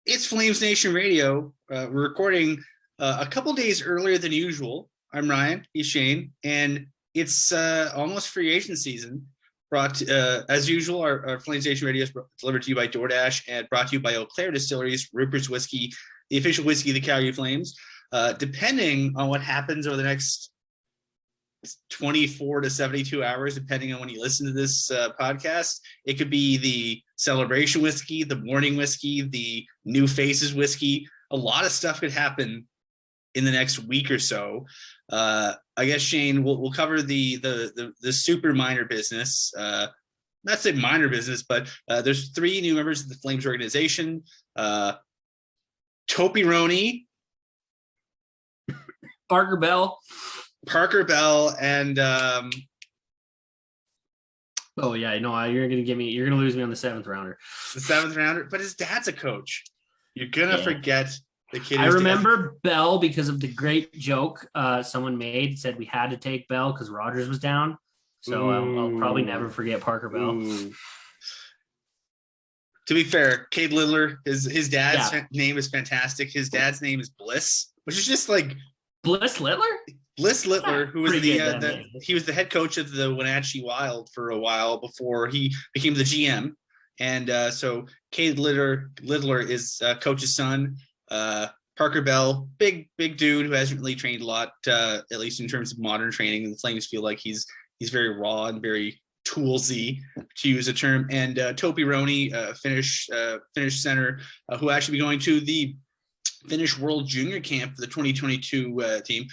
It's FlamesNation Radio. We're recording a couple days earlier than usual. I'm Ryan. He's Shane, and it's almost free agent season. Brought to, as usual, our FlamesNation Radio is delivered to you by DoorDash and brought to you by Eau Claire Distilleries, Rupert's Whiskey, the official whiskey of the Calgary Flames. Depending on what happens over the next 24 to 72 hours, depending on when you listen to this podcast, it could be the celebration whiskey, the morning whiskey, the new faces whiskey. A lot of stuff could happen in the next week or so. I guess, Shane, we'll cover the super minor business. Not say minor business, but there's 3 new members of the Flames organization. Topironi, Parker Bell, and oh yeah, no, you're gonna lose me on the 7th rounder. The 7th rounder, but his dad's a coach. You're gonna forget the kid. I remember Bell because of the great joke someone made, said we had to take Bell because Rogers was down. So I'll probably never forget Parker Bell. Ooh. To be fair, Cade Littler, his dad's name is fantastic. His dad's name is Bliss, which is just like Bliss Littler. Bliss Littler, who was he was the head coach of the Wenatchee Wild for a while before he became the GM, and so Cade Littler is coach's son. Parker Bell, big dude who hasn't really trained a lot, at least in terms of modern training. The Flames feel like he's very raw and very toolsy, to use a term. And Topironi, Finnish center, who actually be going to the Finnish World Junior Camp for the 2022 team.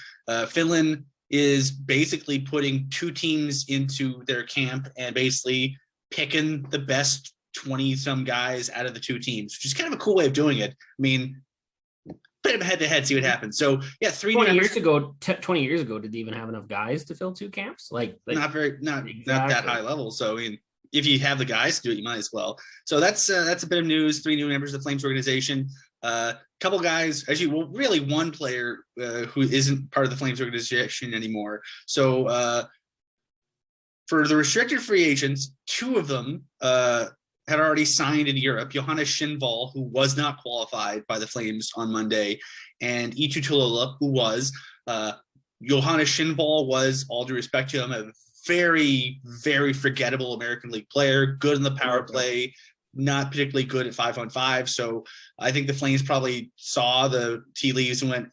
Finland is basically putting 2 teams into their camp and basically picking the best 20-some guys out of the 2 teams, which is kind of a cool way of doing it. I mean, put them head-to-head, see what happens. So, yeah, 20 years ago, did they even have enough guys to fill 2 camps? Like not that high level. So, I mean, if you have the guys to do it, you might as well. So that's a bit of news. 3 new members of the Flames organization. Couple guys, really one player who isn't part of the Flames organization anymore. So for the restricted free agents, 2 of them had already signed in Europe. Johannes Schinval, who was not qualified by the Flames on Monday, and Eetu Tulola, who was. Johannes Schinval was, all due respect to him, a very, very forgettable American League player, good in the power play, not particularly good at 5-on-5. So I think the Flames probably saw the tea leaves and went,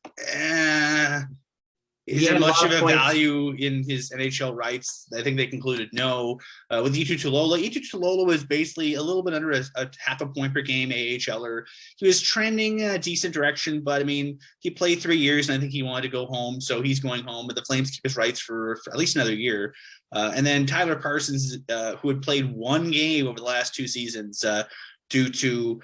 is there much of a value in his NHL rights? I think they concluded no. With Eetu Tulola was basically a little bit under a half a point per game AHLer. He was trending in a decent direction, but I mean, he played 3 years and I think he wanted to go home, so he's going home. But the Flames keep his rights for at least another year. And then Tyler Parsons, who had played 1 game over the last 2 seasons, due to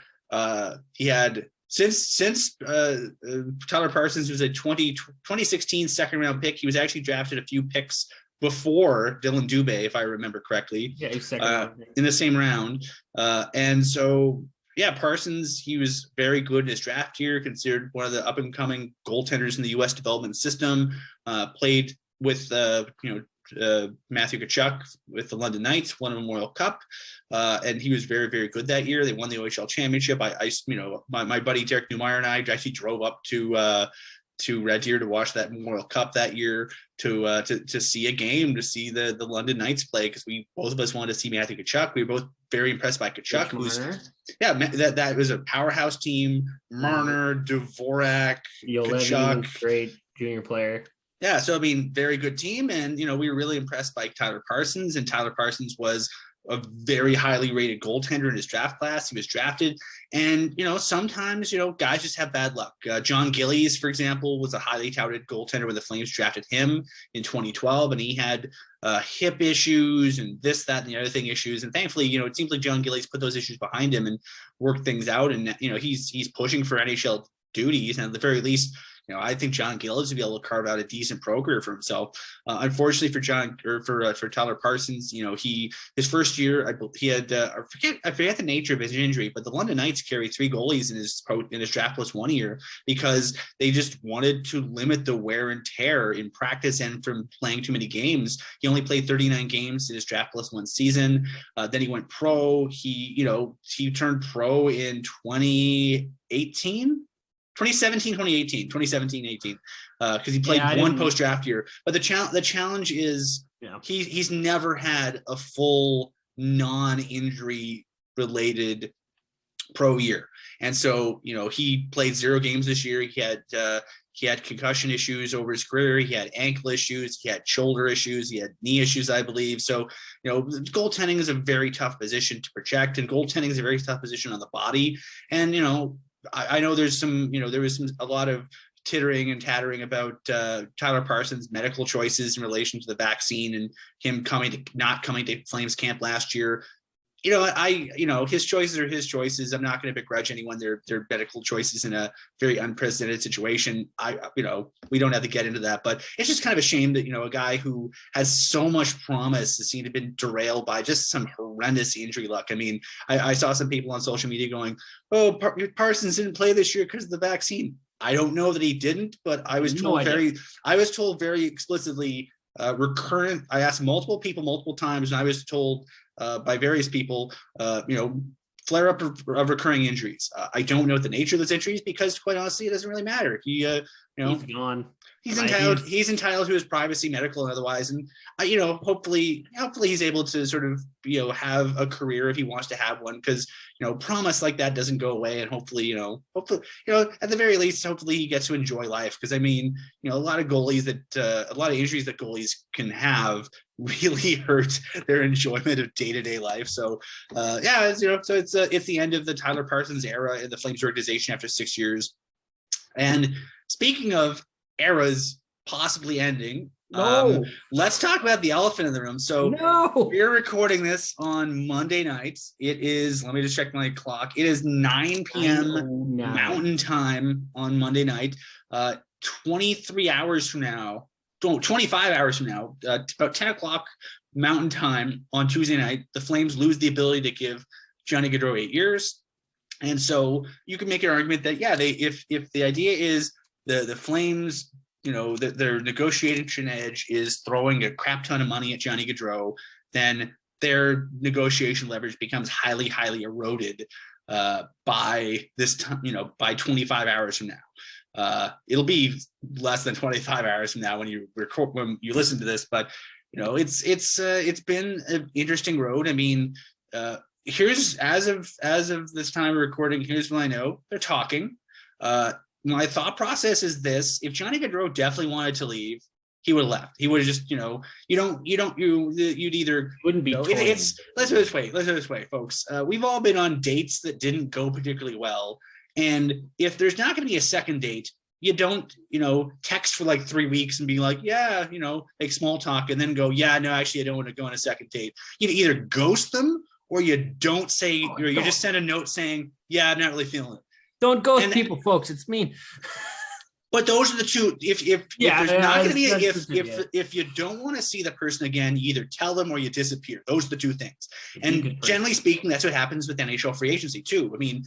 he had. Since Tyler Parsons was a 2016 second-round pick, he was actually drafted a few picks before Dylan Dubé, if I remember correctly, in the same round. And so, yeah, Parsons, he was very good in his draft year, considered one of the up-and-coming goaltenders in the U.S. development system, played with Matthew Tkachuk with the London Knights, won a Memorial Cup, and he was very, very good that year. They won the OHL championship. My buddy Derek Newmeyer and I actually drove up to Red Deer to watch that Memorial Cup that year to see a game, to see the London Knights play, because both of us wanted to see Matthew Tkachuk. We were both very impressed by Tkachuk. That was a powerhouse team. Marner, Dvorak, Tkachuk, great junior player. Yeah, so I mean, very good team, and we were really impressed by Tyler Parsons, and Tyler Parsons was a very highly rated goaltender in his draft class. He was drafted, and sometimes guys just have bad luck. John Gillies, for example, was a highly touted goaltender when the Flames drafted him in 2012, and he had hip issues and this, that, and the other thing issues. And thankfully, it seems like John Gillies put those issues behind him and worked things out, and he's pushing for NHL duties, and at the very least, I think John Gillis would be able to carve out a decent pro career for himself. Unfortunately for Tyler Parsons, his first year, he had I forget the nature of his injury, but the London Knights carry 3 goalies in his draft plus 1 year because they just wanted to limit the wear and tear in practice and from playing too many games. He only played 39 games in his draft plus 1 season. Then he went pro. He turned pro in 2018. 2017, 18, because he played one post-draft year. But the challenge is he's never had a full non-injury related pro year. And so, he played 0 games this year. He had concussion issues over his career. He had ankle issues. He had shoulder issues. He had knee issues, I believe. So, goaltending is a very tough position to project, and goaltending is a very tough position on the body. And, I know there was a lot of tittering and tattering about Tyler Parsons' medical choices in relation to the vaccine and him not coming to Flames camp last year. His choices are his choices. I'm not going to begrudge anyone their medical choices in a very unprecedented situation. We don't have to get into that, but it's just kind of a shame that, a guy who has so much promise is seen to have been derailed by just some horrendous injury luck. I mean, I saw some people on social media going, "Oh, Parsons didn't play this year because of the vaccine." I don't know that he didn't, but I was told very explicitly, recurrent. I asked multiple people multiple times, and I was told by various people, flare up of recurring injuries. I don't know the nature of those injuries because, quite honestly, it doesn't really matter. He's gone. He's entitled to his privacy, medical and otherwise, and hopefully he's able to sort of have a career if he wants to have one, because promise like that doesn't go away, and hopefully at the very least, hopefully he gets to enjoy life, because I mean a lot of injuries that goalies can have really hurt their enjoyment of day-to-day life. So it's the end of the Tyler Parsons era in the Flames organization after 6 years. And speaking of eras possibly ending, let's talk about the elephant in the room. So we're recording this on Monday nights. It is, let me just check my clock. It is 9 p.m. Mountain Time on Monday night. 25 hours from now, about 10 o'clock Mountain Time on Tuesday night, the Flames lose the ability to give Johnny Gaudreau 8 years. And so you can make an argument that, if the idea is the Flames, their negotiation edge is throwing a crap ton of money at Johnny Gaudreau, then their negotiation leverage becomes highly, highly eroded by this time, by 25 hours from now. It'll be less than 25 hours from now when you listen to this, but it's been an interesting road. I mean, here's as of this time of recording, here's what I know. They're talking. My thought process is this: if Johnny Gaudreau definitely wanted to leave, he would have left. He would have just, you'd either wouldn't be. Let's do it this way, folks. We've all been on dates that didn't go particularly well, and if there's not going to be a second date, you don't, text for like 3 weeks and be like, make small talk and then go, no, actually, I don't want to go on a second date. You either ghost them or you don't say, you just send a note saying, I'm not really feeling it. Don't ghost people, folks. It's mean. But those are the two. If there's not going to be if you don't want to see the person again, you either tell them or you disappear. Those are the two things. And generally speaking, that's what happens with NHL free agency too. I mean,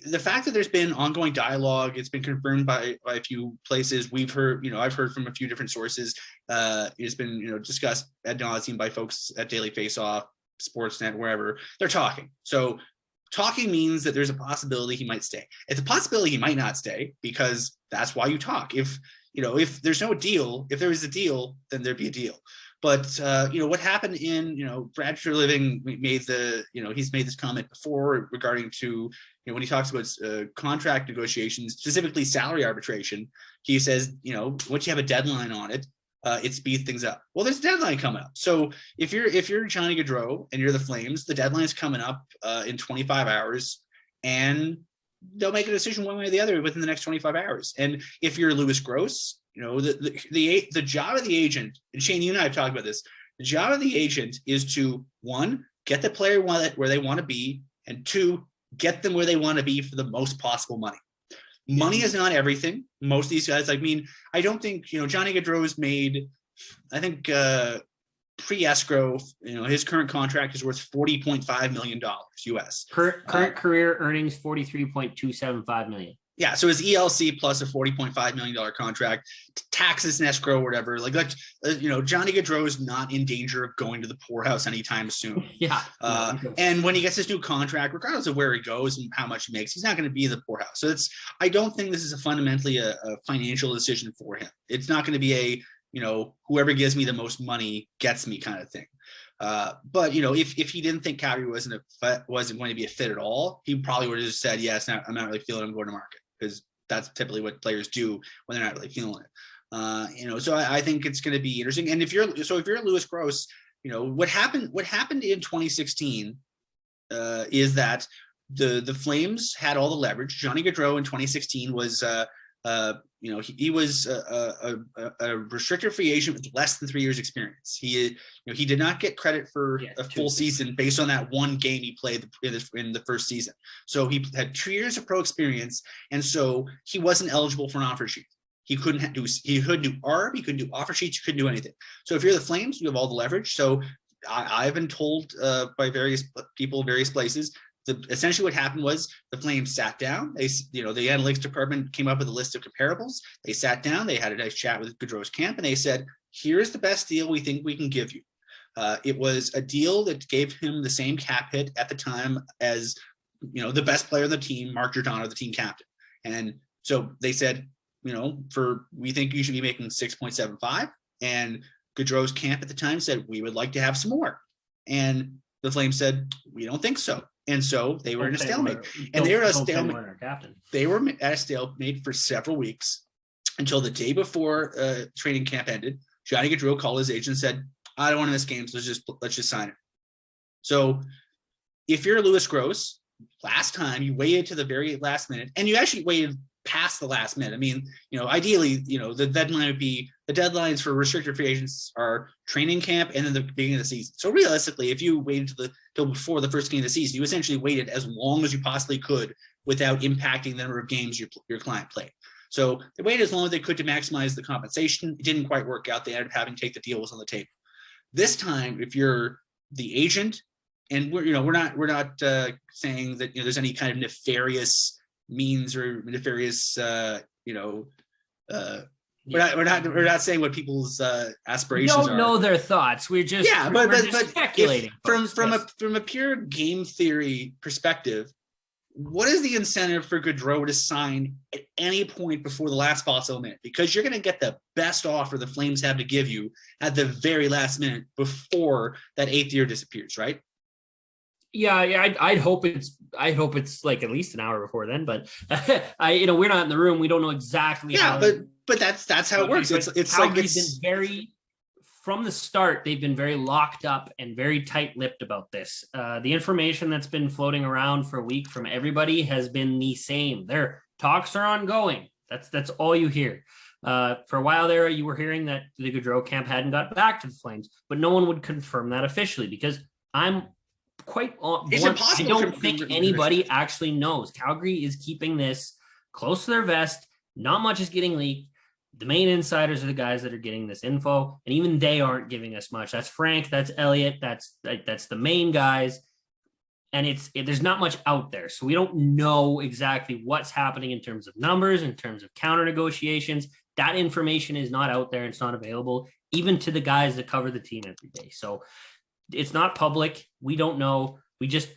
the fact that there's been ongoing dialogue, it's been confirmed by a few places. We've heard, I've heard from a few different sources. It's been, discussed ad nauseum by folks at Daily Faceoff, Sportsnet, wherever. They're talking. So talking means that there's a possibility he might stay. It's a possibility he might not stay, because that's why you talk. If there's no deal, if there was a deal, then there'd be a deal. But, what happened in, Brad Living made he's made this comment before regarding to, when he talks about contract negotiations, specifically salary arbitration, he says, once you have a deadline on it, it speeds things up. Well, there's a deadline coming up. So if you're Johnny Gaudreau and you're the Flames, the deadline's coming up in 25 hours, and they'll make a decision one way or the other within the next 25 hours. And if you're Louis Gross, the job of the agent, and Shane, you and I have talked about this, the job of the agent is to, one, get the player where they want to be, and two, get them where they want to be for the most possible money. Money is not everything. Most of these guys, I mean, I don't think, Johnny Gaudreau's made, I think pre-escrow, his current contract is worth $40.5 million US. Current career earnings, $43.275 million. Yeah, so his ELC plus a $40.5 million contract, taxes and escrow, whatever. Johnny Gaudreau is not in danger of going to the poorhouse anytime soon. Yeah. And when he gets his new contract, regardless of where he goes and how much he makes, he's not going to be in the poorhouse. So I don't think this is fundamentally a financial decision for him. It's not going to be whoever gives me the most money gets me kind of thing. But if he didn't think Calgary wasn't going to be a fit at all, he probably would have just said, yes, I'm not really feeling it, I'm going to market, because that's typically what players do when they're not really feeling it. So I think it's going to be interesting. And if you're Louis Gross, what happened in 2016 is that the Flames had all the leverage. Johnny Gaudreau in 2016 was he was a restricted free agent with less than 3 years experience. He did not get credit for a full season based on that one game he played in the first season. So he had 2 years of pro experience, and so he wasn't eligible for an offer sheet. He couldn't do ARB, he couldn't do offer sheets, he couldn't do anything. So if you're the Flames, you have all the leverage. So I've been told by various people, various places, essentially what happened was the Flames sat down. The analytics department came up with a list of comparables. They sat down, they had a nice chat with Gaudreau's camp, and they said, here's the best deal we think we can give you. It was a deal that gave him the same cap hit at the time as, the best player on the team, Mark Giordano, the team captain. And so they said, we think you should be making 6.75. And Gaudreau's camp at the time said, we would like to have some more. And the Flames said, we don't think so. And so they were in a stalemate. And they were at a stalemate. They were at a stalemate for several weeks until the day before training camp ended. Johnny Gaudreau called his agent and said, I don't want to miss games. Let's just sign it. So if you're Louis Gross, last time you waited to the very last minute, and you actually waited past the last minute. I mean, ideally, the deadline would be, the deadlines for restricted free agents are training camp and then the beginning of the season. So realistically, if you waited till before the first game of the season, you essentially waited as long as you possibly could without impacting the number of games your client played. So they waited as long as they could to maximize the compensation. It didn't quite work out. They ended up having to take the deal was on the table. This time, if you're the agent, and we're not saying that there's any kind of nefarious means or nefarious we're not saying what people's aspirations are. We don't know their thoughts. We're just speculating. From a pure game theory perspective, what is the incentive for Gaudreau to sign at any point before the last possible minute? Because you're going to get the best offer the Flames have to give you at the very last minute before that 8th year disappears, right? Yeah. I'd hope it's like at least an hour before then, but we're not in the room. We don't know exactly. Yeah, but that's how it works. It's from the start, they've been very locked up and very tight-lipped about this. The information that's been floating around for a week from everybody has been the same. Their talks are ongoing. That's all you hear. For a while there, you were hearing that the Gaudreau camp hadn't got back to the Flames, but no one would confirm that officially, because I'm quite blunt. I don't think anybody actually knows. Calgary is keeping this close to their vest. Not much is getting leaked. The main insiders are the guys that are getting this info, and even they aren't giving us much. That's Frank, that's Elliot, that's the main guys, and there's not much out there, so we don't know exactly what's happening in terms of numbers, in terms of counter negotiations. That information is not out there. It's not available even to the guys that cover the team every day. So it's not public. We don't know. We just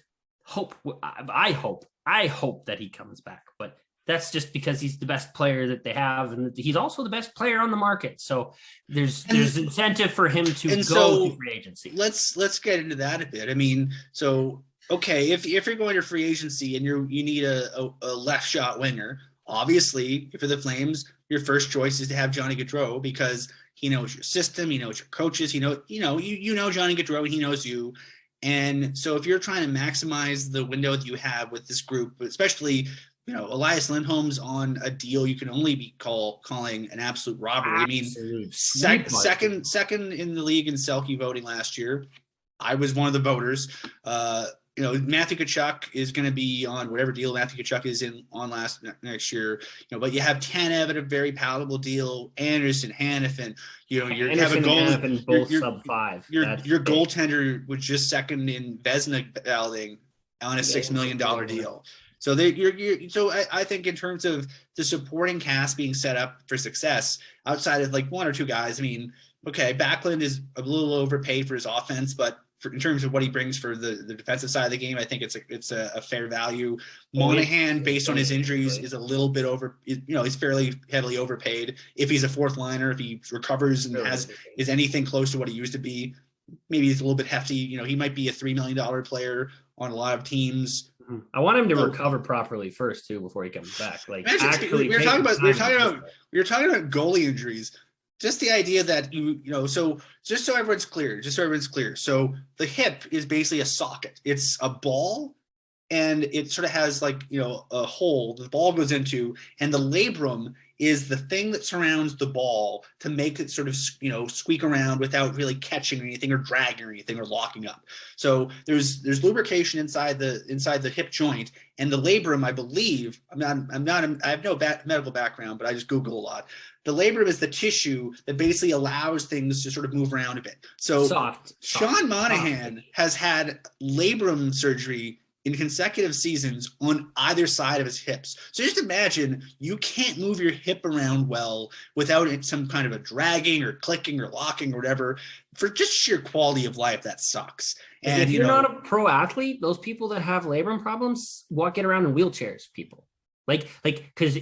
hope. I hope that he comes back, but that's just because he's the best player that they have, and he's also the best player on the market. So there's incentive for him to go to free agency. Let's get into that a bit. I mean, so okay, if you're going to free agency and you need a left shot winger, obviously for the Flames, your first choice is to have Johnny Gaudreau, because he knows your system, he knows your coaches, you know Johnny Gaudreau, and he knows you. And so if you're trying to maximize the window that you have with this group, especially Elias Lindholm's on a deal you can only be calling an absolute robbery. I mean, second in the league in Selke voting last year. I was one of the voters. Matthew Tkachuk is going to be on whatever deal Matthew Tkachuk is on next year. But you have Tanev at a very palatable deal. Anderson, Hanifin. You have a goal. Both sub 5. Your goaltender was just second in Vezina balloting on a $6 million deal. So I think in terms of the supporting cast being set up for success, outside of like one or two guys, I mean, okay, Backlund is a little overpaid for his offense, but in terms of what he brings for the defensive side of the game, I think it's a fair value. Monahan, based on his injuries, is a little bit he's fairly heavily overpaid. If he's a fourth liner, if he recovers and is anything close to what he used to be, maybe he's a little bit hefty. He might be a $3 million player on a lot of teams. I want him to recover properly first too before he comes back. Like, we were talking about goalie injuries. Just the idea that so just so everyone's clear. So the hip is basically a socket. It's a ball, and it sort of has like a hole the ball goes into, and the labrum is the thing that surrounds the ball to make it sort of squeak around without really catching anything or dragging or anything or locking up. So there's lubrication inside the hip joint, and the labrum, I believe, I have no medical background, but I just Google a lot. The labrum is the tissue that basically allows things to sort of move around a bit. So Sean Monahan has had labrum surgery in consecutive seasons on either side of his hips. So just imagine you can't move your hip around well without some kind of a dragging or clicking or locking or whatever. For just sheer quality of life, that sucks. And if you're not a pro athlete, those people that have labrum problems get around in wheelchairs, people. Because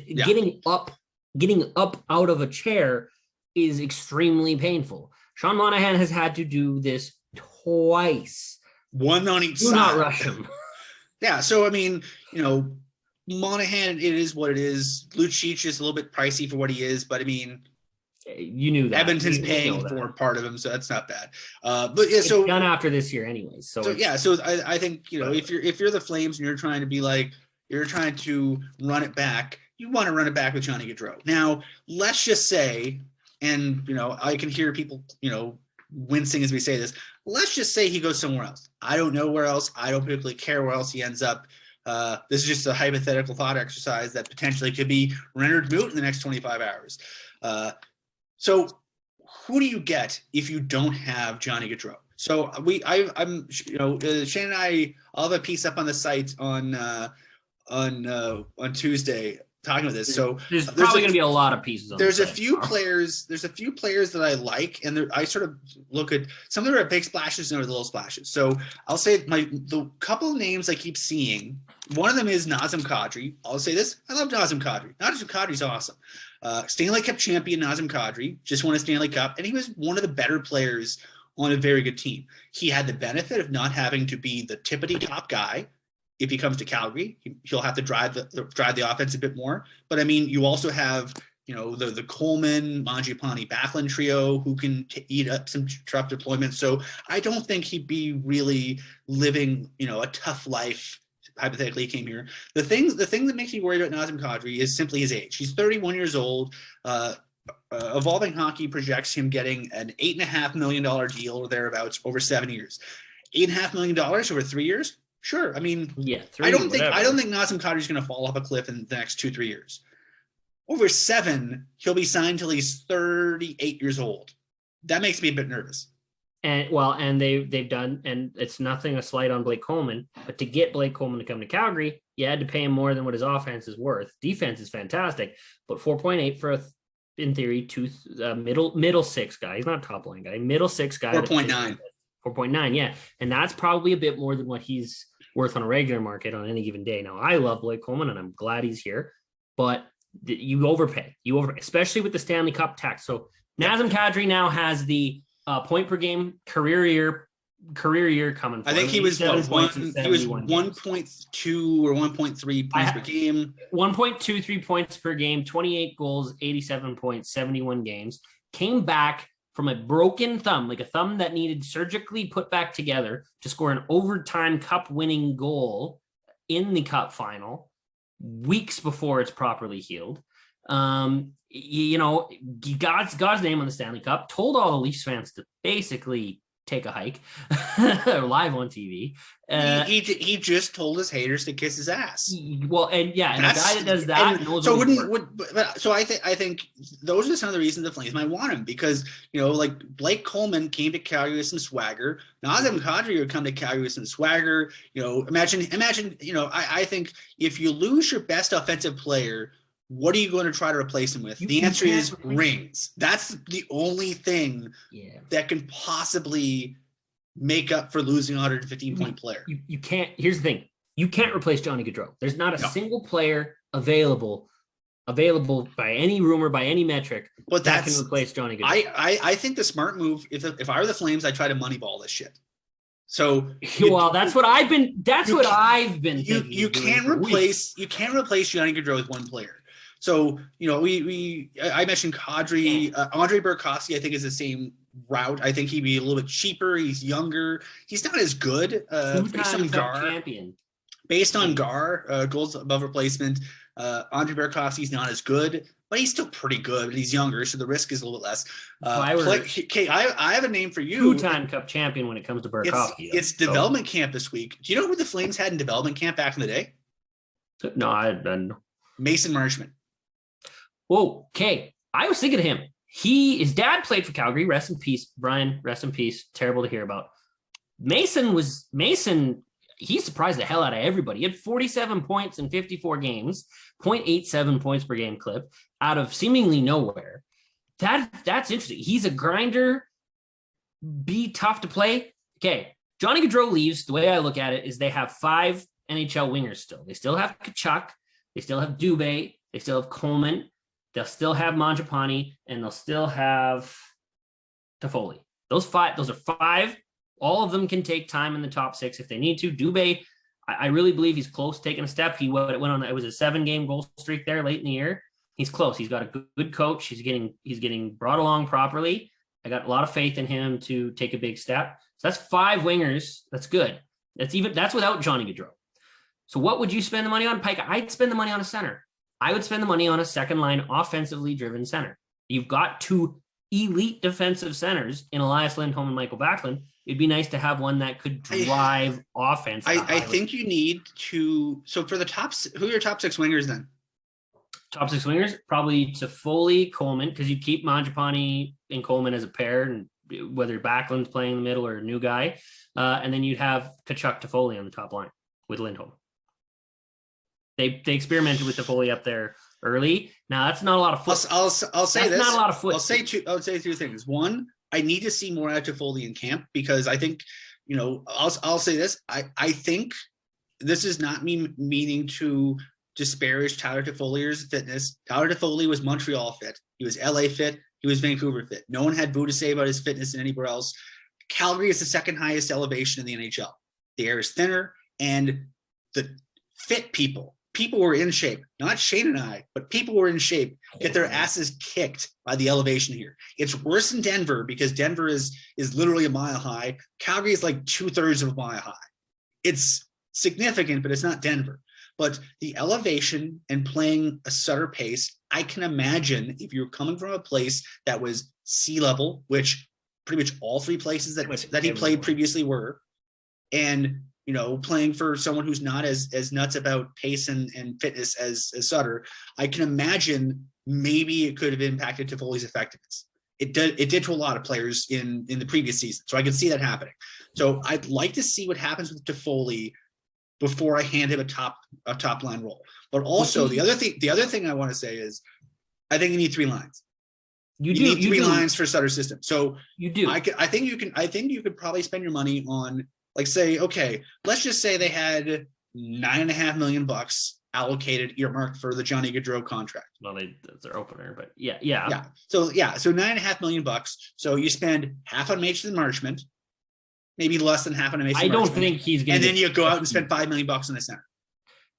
getting up out of a chair is extremely painful. Sean Monahan has had to do this twice. One on each side. Do not rush him. Yeah, so I mean, Monahan, it is what it is. Lucic is a little bit pricey for what he is, but I mean, you knew that. Edmonton's paying for part of him, so that's not bad. But yeah, so it's done after this year, anyways. So I think if you're the Flames and you're trying to be like you're trying to run it back, you want to run it back with Johnny Gaudreau. Now, let's just say, and I can hear people wincing as we say this. Let's just say he goes somewhere else. I don't know where else. I don't particularly care where else he ends up. This is just a hypothetical thought exercise that potentially could be rendered moot in the next 25 hours. So who do you get if you don't have Johnny Gaudreau? So Shannon and I'll have a piece up on the site on Tuesday talking about this. So there's probably going to be a lot of pieces. There's a few players that I like, and I sort of look at some of them are big splashes and other little splashes. So I'll say the couple of names I keep seeing. One of them is Nazem Kadri. I'll say this: I love Nazem Kadri. Nazem Kadri's awesome. Stanley Cup champion Nazem Kadri just won a Stanley Cup, and he was one of the better players on a very good team. He had the benefit of not having to be the tippity top guy. If he comes to Calgary, he'll have to drive the offense a bit more. But I mean, you also have the Coleman, Mangiapane, Backlund trio who can eat up some tough deployments. So I don't think he'd be really living a tough life. Hypothetically, he came here. The thing that makes me worried about Nazem Kadri is simply his age. He's 31 years old. Evolving Hockey projects him getting an $8.5 million deal or thereabouts over 7 years. $8.5 million over 3 years. Sure. I mean, I don't think Nazem Kadri is going to fall off a cliff in the next 2-3 years. Over 7, he'll be signed till he's 38 years old. That makes me a bit nervous. And they've done, and it's nothing a slight on Blake Coleman, but to get Blake Coleman to come to Calgary, you had to pay him more than what his offense is worth. Defense is fantastic, but 4.8 for in theory, middle six guy. He's not a top line guy. Middle six guy. 4.9. 4.9, yeah. And that's probably a bit more than what he's worth on a regular market on any given day. Now, I love Blake Coleman, and I'm glad he's here, but you overpay. Especially with the Stanley Cup tax. So Nazem Kadri now has the point per game career year coming. I think he was 1.2 or 1.3 points per game. 1.23 points per game, 28 goals, 87 points, 71 games. Came back from a broken thumb, like a thumb that needed surgically put back together to score an overtime cup-winning goal in the cup final weeks before it's properly healed. God's name on the Stanley Cup, told all the Leafs fans to basically take a hike live on TV. He just told his haters to kiss his ass. Well, and a guy that does that knows. So I think those are some of the reasons the Flames might want him, because like Blake Coleman came to Calgary with some swagger. Nazem Kadri would come to Calgary with some swagger. Imagine. I think if you lose your best offensive player, what are you going to try to replace him with? The answer is rings. That's the only thing that can possibly make up for losing a 115-point player. You can't. Here's the thing. You can't replace Johnny Gaudreau. There's not a single player available by any rumor, by any metric, that can replace Johnny Gaudreau. I think the smart move, if I were the Flames, I'd try to moneyball this shit. So that's what I've been thinking. You can't replace Johnny Gaudreau with one player. So, I mentioned Kadri, Andre Burakovsky, I think is the same route. I think he'd be a little bit cheaper. He's younger. He's not as good based on GAR. Champion. Based on GAR, goals above replacement. Andre Burakovsky's not as good, but he's still pretty good. But he's younger, so the risk is a little less. I have a name for you. 2-time Cup champion when it comes to Burakovsky. It's development camp this week. Do you know who the Flames had in development camp back in the day? No, I don't know. Mason Marchment. Whoa, okay. I was thinking of him. His dad played for Calgary. Rest in peace, Brian. Rest in peace. Terrible to hear about. Mason, he surprised the hell out of everybody. He had 47 points in 54 games, 0.87 points per game clip out of seemingly nowhere. That's interesting. He's a grinder, be tough to play. Okay, Johnny Gaudreau leaves. The way I look at it is they have 5 NHL wingers still. They still have Tkachuk. They still have Dubé. They still have Coleman. They'll still have Mangiapane, and they'll still have Toffoli. Those are 5. All of them can take time in the top 6 if they need to. Dubé, I really believe he's close to taking a step. It was a 7-game goal streak there late in the year. He's close. He's got a good coach. He's getting brought along properly. I got a lot of faith in him to take a big step. So that's 5 wingers. That's good. That's without Johnny Gaudreau. So what would you spend the money on, Pike? I'd spend the money on a center. I would spend the money on a second-line offensively driven center. You've got 2 elite defensive centers in Elias Lindholm and Michael Backlund. It'd be nice to have one that could drive offense. I think you need to. So for the who are your top 6 wingers then? Top 6 wingers, probably Toffoli, Coleman, because you keep Mangiapane and Coleman as a pair, and whether Backlund's playing in the middle or a new guy. And then you'd have Tkachuk, Toffoli on the top line with Lindholm. They experimented with Toffoli up there early. Now that's not a lot of foot. I'll say this. Not a lot of foot. I'll say 2 things. One, I need to see more out of Toffoli in camp, because I think, I'll say this. I think this is not me meaning to disparage Tyler Toffolier's fitness. Tyler Toffoli was Montreal fit. He was LA fit. He was Vancouver fit. No one had boo to say about his fitness than anywhere else. Calgary is the second highest elevation in the NHL. The air is thinner, and the fit people who are in shape, not Shane and I, but people who are in shape, get their asses kicked by the elevation here. It's worse in Denver, because Denver is literally a mile high. Calgary is like 2/3 of a mile high. It's significant, but it's not Denver. But the elevation and playing a Sutter pace, I can imagine if you're coming from a place that was sea level, which pretty much all 3 places that he played previously were, and playing for someone who's not as nuts about pace and fitness as Sutter, I can imagine maybe it could have impacted Toffoli's effectiveness. It did to a lot of players in the previous season, so I can see that happening. So I'd like to see what happens with Toffoli before I hand him a top line role. But also the other thing I want to say is, I think you need 3 lines. You need 3 lines for Sutter's system. So you do. I think you could probably spend your money on, like, say, okay, let's just say they had $9.5 million allocated, earmarked for the Johnny Gaudreau contract. Well, that's their opener, but yeah. So $9.5 million. So you spend half on Mason Marchment, maybe less than half on Mason Marchment. I don't think he's going. And then you go out and spend $5 million on the center.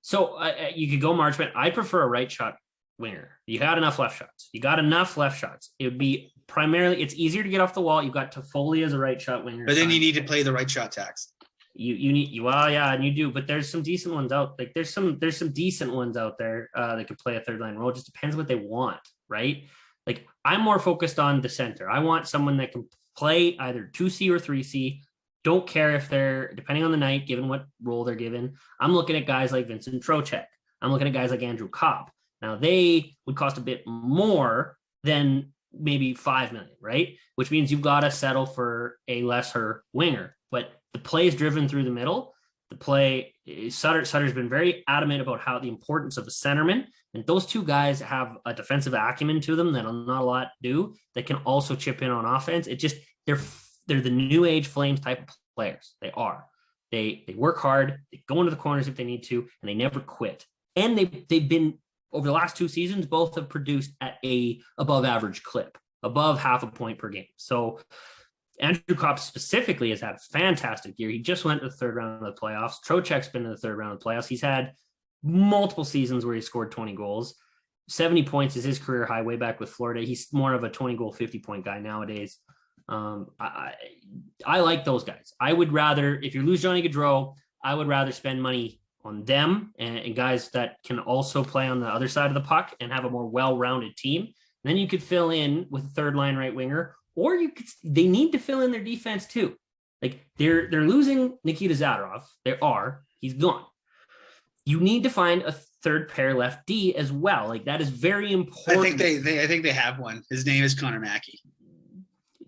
So you could go Marchment. I prefer a right shot winger. You got enough left shots. It would be primarily, it's easier to get off the wall. You've got Toffoli as a right shot winger. But then you need to play the right shot tax. You need, well, yeah, and you do, but there's some decent ones out. Like there's some decent ones out there that could play a 3rd line role. It just depends what they want, right? Like I'm more focused on the center. I want someone that can play either 2C or 3C. Don't care if they're, depending on the night, given what role they're given. I'm looking at guys like Vincent Trocheck. I'm looking at guys like Andrew Kopp. Now, they would cost a bit more than maybe $5 million, right? Which means you've got to settle for a lesser winger. But the play is driven through the middle. The play, Sutter's been very adamant about how the importance of a centerman. And those two guys have a defensive acumen to them that not a lot do, that can also chip in on offense. It just, they're the new age Flames type of players. They are. They work hard. They go into the corners if they need to, and they never quit. And they've been, over the last 2 seasons, both have produced at a above average clip, above half a point per game. So Andrew Kopp specifically has had a fantastic year. He just went to the third round of the playoffs. Trocheck's been in the third round of the playoffs. He's had multiple seasons where he scored 20 goals. 70 points is his career high way back with Florida. He's more of a 20-goal, 50-point guy nowadays. I like those guys. I would rather, if you lose Johnny Gaudreau, I would rather spend money on them and guys that can also play on the other side of the puck and have a more well-rounded team. And then you could fill in with a third line right winger, or they need to fill in their defense too. Like they're losing Nikita Zadorov. He's gone. You need to find a third pair left D as well. Like that is very important. I think they have one. His name is Connor Mackey.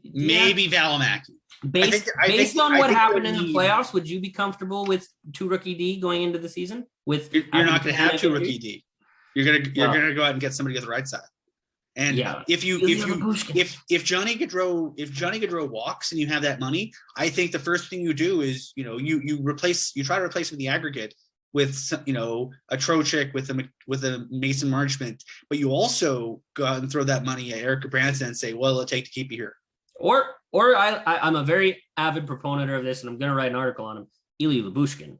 Maybe Valimaki. Based on what happened in the playoffs, would you be comfortable with 2 rookie D going into the season? You're not going to have 2 rookie D. You're going to go out and get somebody on the right side. And if Johnny Gaudreau walks and you have that money, I think the first thing you do is you try to replace him in the aggregate with a Trocheck, with a Mason Marchment, but you also go out and throw that money at Eric Branson and say, what will it take to keep you here? Or I'm a very avid proponent of this, and I'm going to write an article on him. Elie Labushkin.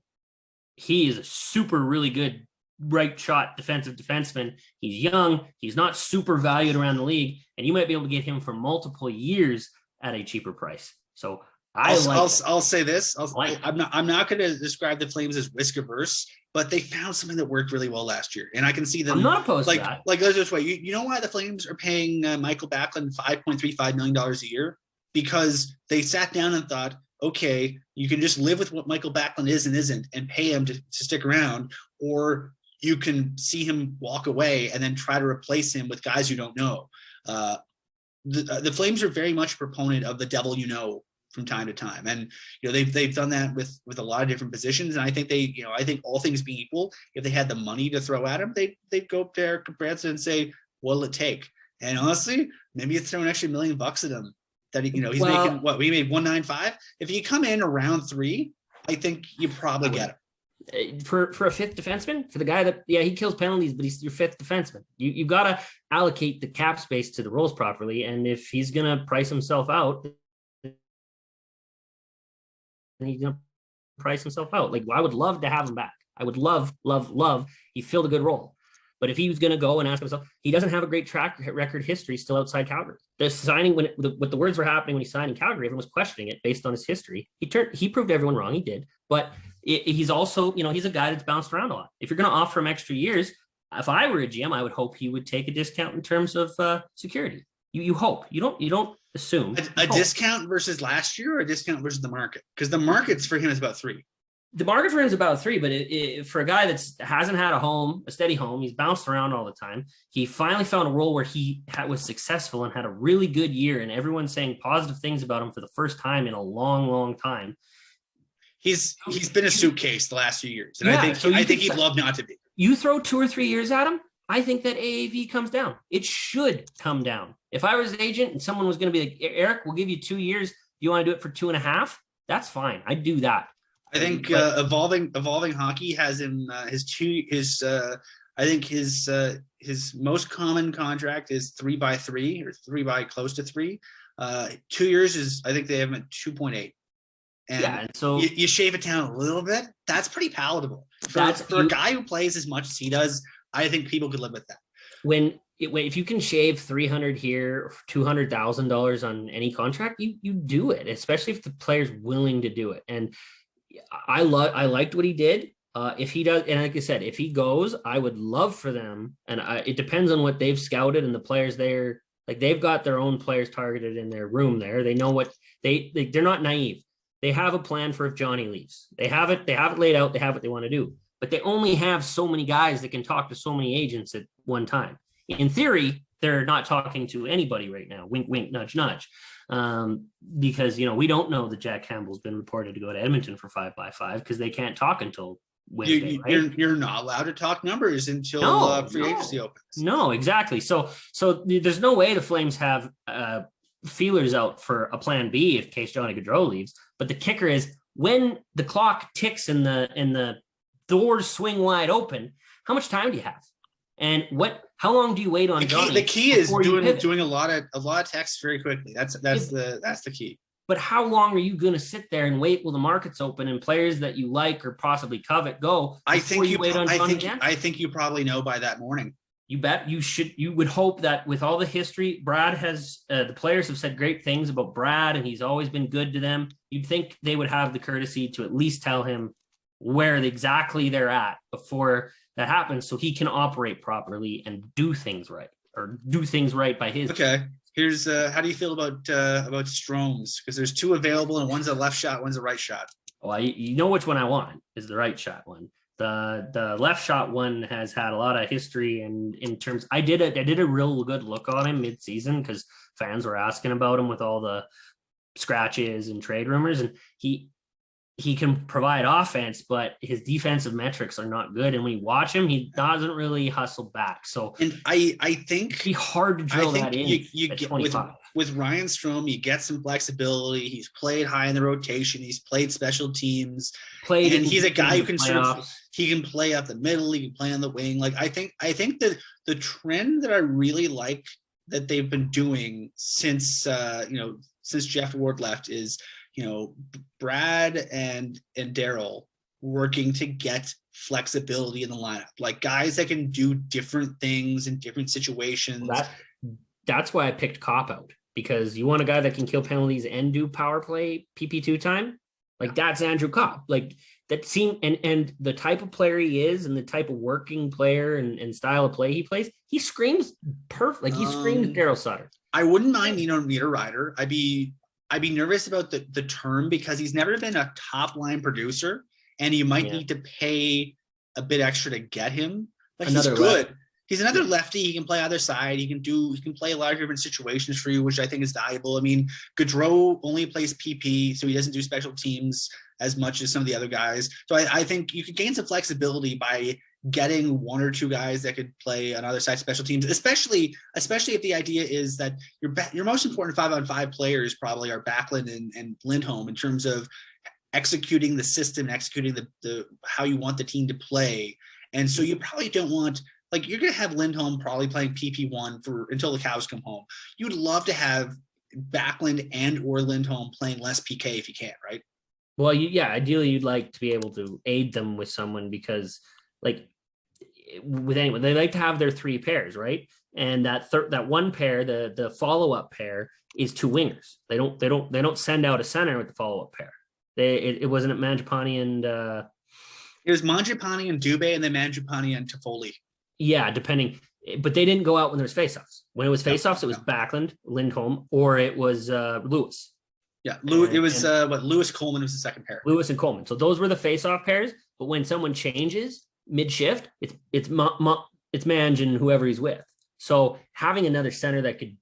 He is a super, really good right shot defensive defenseman. He's young. He's not super valued around the league, and you might be able to get him for multiple years at a cheaper price. So I'll say this. I'm not going to describe the Flames as risk averse, but they found something that worked really well last year, and I can see them. I'm not opposed to that. Like let's this way. You know why the Flames are paying Michael Backlund $5.35 million a year? Because they sat down and thought, okay, you can just live with what Michael Backlund is and isn't, and pay him to stick around, or you can see him walk away and then try to replace him with guys you don't know. The Flames are very much a proponent of the devil from time to time, and they've done that with a lot of different positions. And I think I think all things being equal, if they had the money to throw at him, they'd go up to Eric Branson and say, what'll it take? And honestly, maybe it's throw an extra $1 million at him. That he's making what we made 195. If you come in around 3, I think you probably get him. For a fifth defenseman, for the guy that he kills penalties, but he's your fifth defenseman. You've got to allocate the cap space to the roles properly, and if he's gonna price himself out, then he's gonna price himself out. Like I would love to have him back. I would love. He filled a good role. But if he was going to go and ask himself, he doesn't have a great track record history still outside Calgary. The signing, when the words were happening when he signed in Calgary, everyone was questioning it based on his history. He proved everyone wrong. He did. But he's also, he's a guy that's bounced around a lot. If you're going to offer him extra years, if I were a GM, I would hope he would take a discount in terms of security. You hope. You don't assume. A discount versus last year, or a discount versus the market? Because the market's for him is about 3. The market for him is about 3, but for a guy that hasn't had a steady home, he's bounced around all the time. He finally found a role where he was successful and had a really good year, and everyone's saying positive things about him for the first time in a long, long time. He's been a suitcase the last few years, and I think he'd love not to be. You throw 2 or 3 years at him, I think that AAV comes down. It should come down. If I was an agent and someone was going to be like, Eric, we'll give you 2 years. Do you want to do it for 2.5? That's fine. I'd do that. I think evolving hockey has him his most common contract is 3x3 or 3 by close to 3. 2 years is, I think they have him at 2.8. And so you shave it down a little bit. That's pretty palatable for a guy who plays as much as he does. I think people could live with that. If you can shave $300 here, $200,000 on any contract, you do it, especially if the player's willing to do it. And I liked what he did. If he does, and like I said, if he goes, I would love for them. And it depends on what they've scouted and the players they're Like they've got their own players targeted in their room there. They know what they're not naive. They have a plan for if Johnny leaves. They have it laid out. They have what they want to do, but they only have so many guys that can talk to so many agents at one time. In theory, they're not talking to anybody right now. Wink, wink, nudge, nudge. Because, we don't know that Jack Campbell's been reported to go to Edmonton for 5x5 because they can't talk until Wednesday. You're not allowed to talk numbers until free agency opens. No, exactly. So there's no way the Flames have feelers out for a plan B in case Johnny Gaudreau leaves. But the kicker is when the clock ticks and the doors swing wide open, how much time do you have? And how long do you wait on Johnny? The key is doing a lot of text very quickly. That's the key. But how long are you going to sit there and wait while the market's open and players that you like or possibly covet go? I think you probably know by that morning. You bet. You would hope that with all the history, Brad has the players have said great things about Brad and he's always been good to them. You'd think they would have the courtesy to at least tell him where exactly they're at before that happens, so he can operate properly and do things right by his. Okay. Here's how do you feel about Stromes? Because there's two available and one's a left shot, one's a right shot. Well, you know which one I want is the right shot one. The left shot one has had a lot of history, and in terms, I did a real good look on him mid-season because fans were asking about him with all the scratches and trade rumors, and he can provide offense, but his defensive metrics are not good. And when you watch him, he doesn't really hustle back. So, and I think it'd be hard to drill that in. You get 25. With Ryan Strome, you get some flexibility. He's played high in the rotation. He's played special teams. And he's a guy who can he can play up the middle. He can play on the wing. Like I think that the trend that I really like that they've been doing since Jeff Ward left is, Brad and Daryl working to get flexibility in the lineup, like guys that can do different things in different situations. That's why I picked Kopp out, because you want a guy that can kill penalties and do power play PP2 time. Like that's Andrew Kopp. Like that seemed, and the type of player he is and the type of working player and style of play he plays, he screams perfect. Like he screams Daryl Sutter. I wouldn't mind Meter Ryder. I'd be nervous about the term because he's never been a top line producer, and you might need to pay a bit extra to get him. But he's good. He's another lefty. He can play either side. He can play a lot of different situations for you, which I think is valuable. I mean, Gaudreau only plays PP, so he doesn't do special teams as much as some of the other guys. So I think you could gain some flexibility by getting one or two guys that could play on other side special teams, especially if the idea is that your most important 5-on-5 players probably are Backlund and Lindholm in terms of executing the system, executing the how you want the team to play. And so you probably don't want, like, you're going to have Lindholm probably playing PP1 until the cows come home. You'd love to have Backlund and or Lindholm playing less PK if you can, right? Well, ideally you'd like to be able to aid them with someone, because like with anyone, they like to have their three pairs, right? And that one pair, the follow-up pair, is two wingers. They don't send out a center with the follow-up pair. It wasn't Mangiapane and it was Mangiapane and Dubé, and then Mangiapane and Toffoli. Yeah, depending, but they didn't go out when there was faceoffs. When it was faceoffs, it was Backlund, Lindholm, or it was Lewis. Yeah, Lewis Coleman was the second pair. Lewis and Coleman. So those were the face-off pairs. But when someone changes mid-shift, it's Mange and whoever he's with. So having another center that could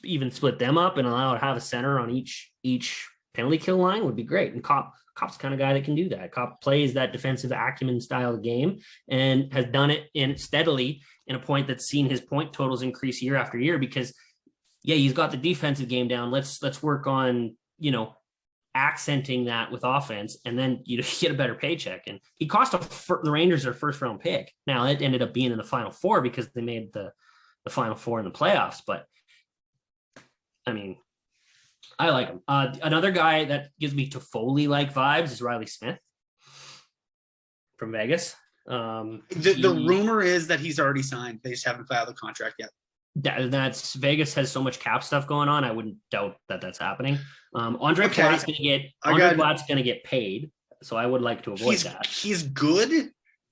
even split them up and allow to have a center on each penalty kill line would be great. And Kopp's the kind of guy that can do that. Kopp plays that defensive acumen style of game and has done it steadily in a point that's seen his point totals increase year after year, because he's got the defensive game down. Let's work on, accenting that with offense, and then you get a better paycheck. And he cost the Rangers their first round pick. Now it ended up being in the Final Four because they made the Final Four in the playoffs. But I mean, I like him. Another guy that gives me Toffoli-like vibes is Riley Smith from Vegas. The rumor is that he's already signed. They just haven't filed the contract yet. That's Vegas has so much cap stuff going on. I wouldn't doubt that that's happening. Andre Blatt's going to get paid, so I would like to avoid that. He's good,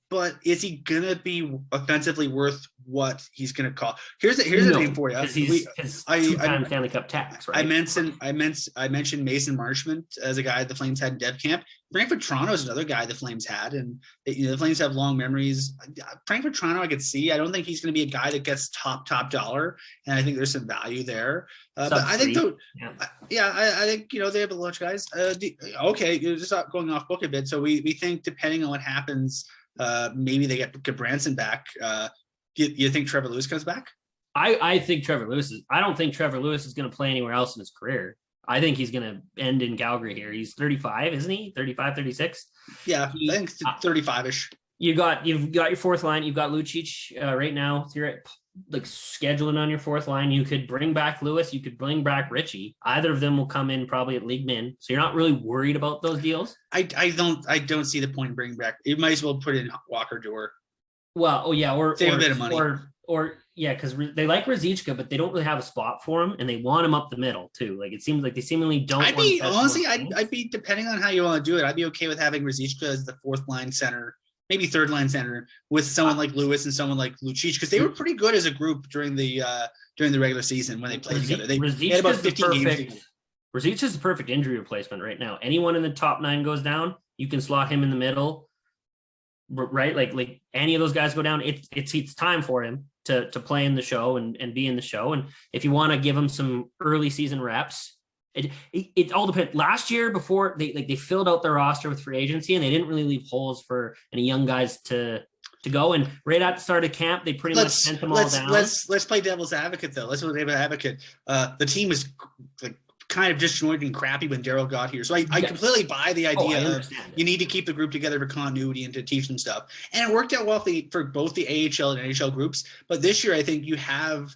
but is he gonna be offensively worth what he's gonna cost? Here's the thing for you. He's two-time Stanley Cup tax, right? I mentioned Mason Marchment as a guy the Flames had in Dev Camp. Frankfurt Toronto is another guy the Flames had, and the Flames have long memories. Frankfurt Toronto, I could see. I don't think he's going to be a guy that gets top dollar, and I think there's some value there. But I think, I think they have a bunch of guys. Okay, you're just going off book a bit. So we think depending on what happens, maybe they get Branson back. You think Trevor Lewis comes back? I think Trevor Lewis is. I don't think Trevor Lewis is going to play anywhere else in his career. I think he's going to end in Calgary here. He's 35, isn't he? 35, 36? Yeah, I think 35-ish. You've got your fourth line. You've got Lucic right now. So you're scheduling on your fourth line. You could bring back Lewis. You could bring back Richie. Either of them will come in probably at league min. So you're not really worried about those deals. I don't see the point in bringing back. You might as well put in Walker Door. Well, save a bit of money. Because they like Ruzicka, but they don't really have a spot for him, and they want him up the middle too. Like it seems like they seemingly don't. I'd be depending on how you want to do it. I'd be okay with having Ruzicka as the fourth line center, maybe third line center, with someone like Lewis and someone like Lucic, because they were pretty good as a group during the regular season when they played together. They had about 15 games together. Ruzicka is the perfect injury replacement right now. Anyone in the top 9 goes down, you can slot him in the middle, right? Like any of those guys go down, it's time for him to play in the show and be in the show. And if you want to give him some early season reps, it all depends. Last year, before they filled out their roster with free agency, and they didn't really leave holes for any young guys to go. And right at the start of camp, they pretty much sent them all down. Let's play devil's advocate though. Let's play devil's advocate. The team was kind of disjointed and crappy when Daryl got here. So I completely buy the idea of you need to keep the group together for continuity and to teach them stuff. And it worked out well for both the AHL and NHL groups. But this year, I think you have,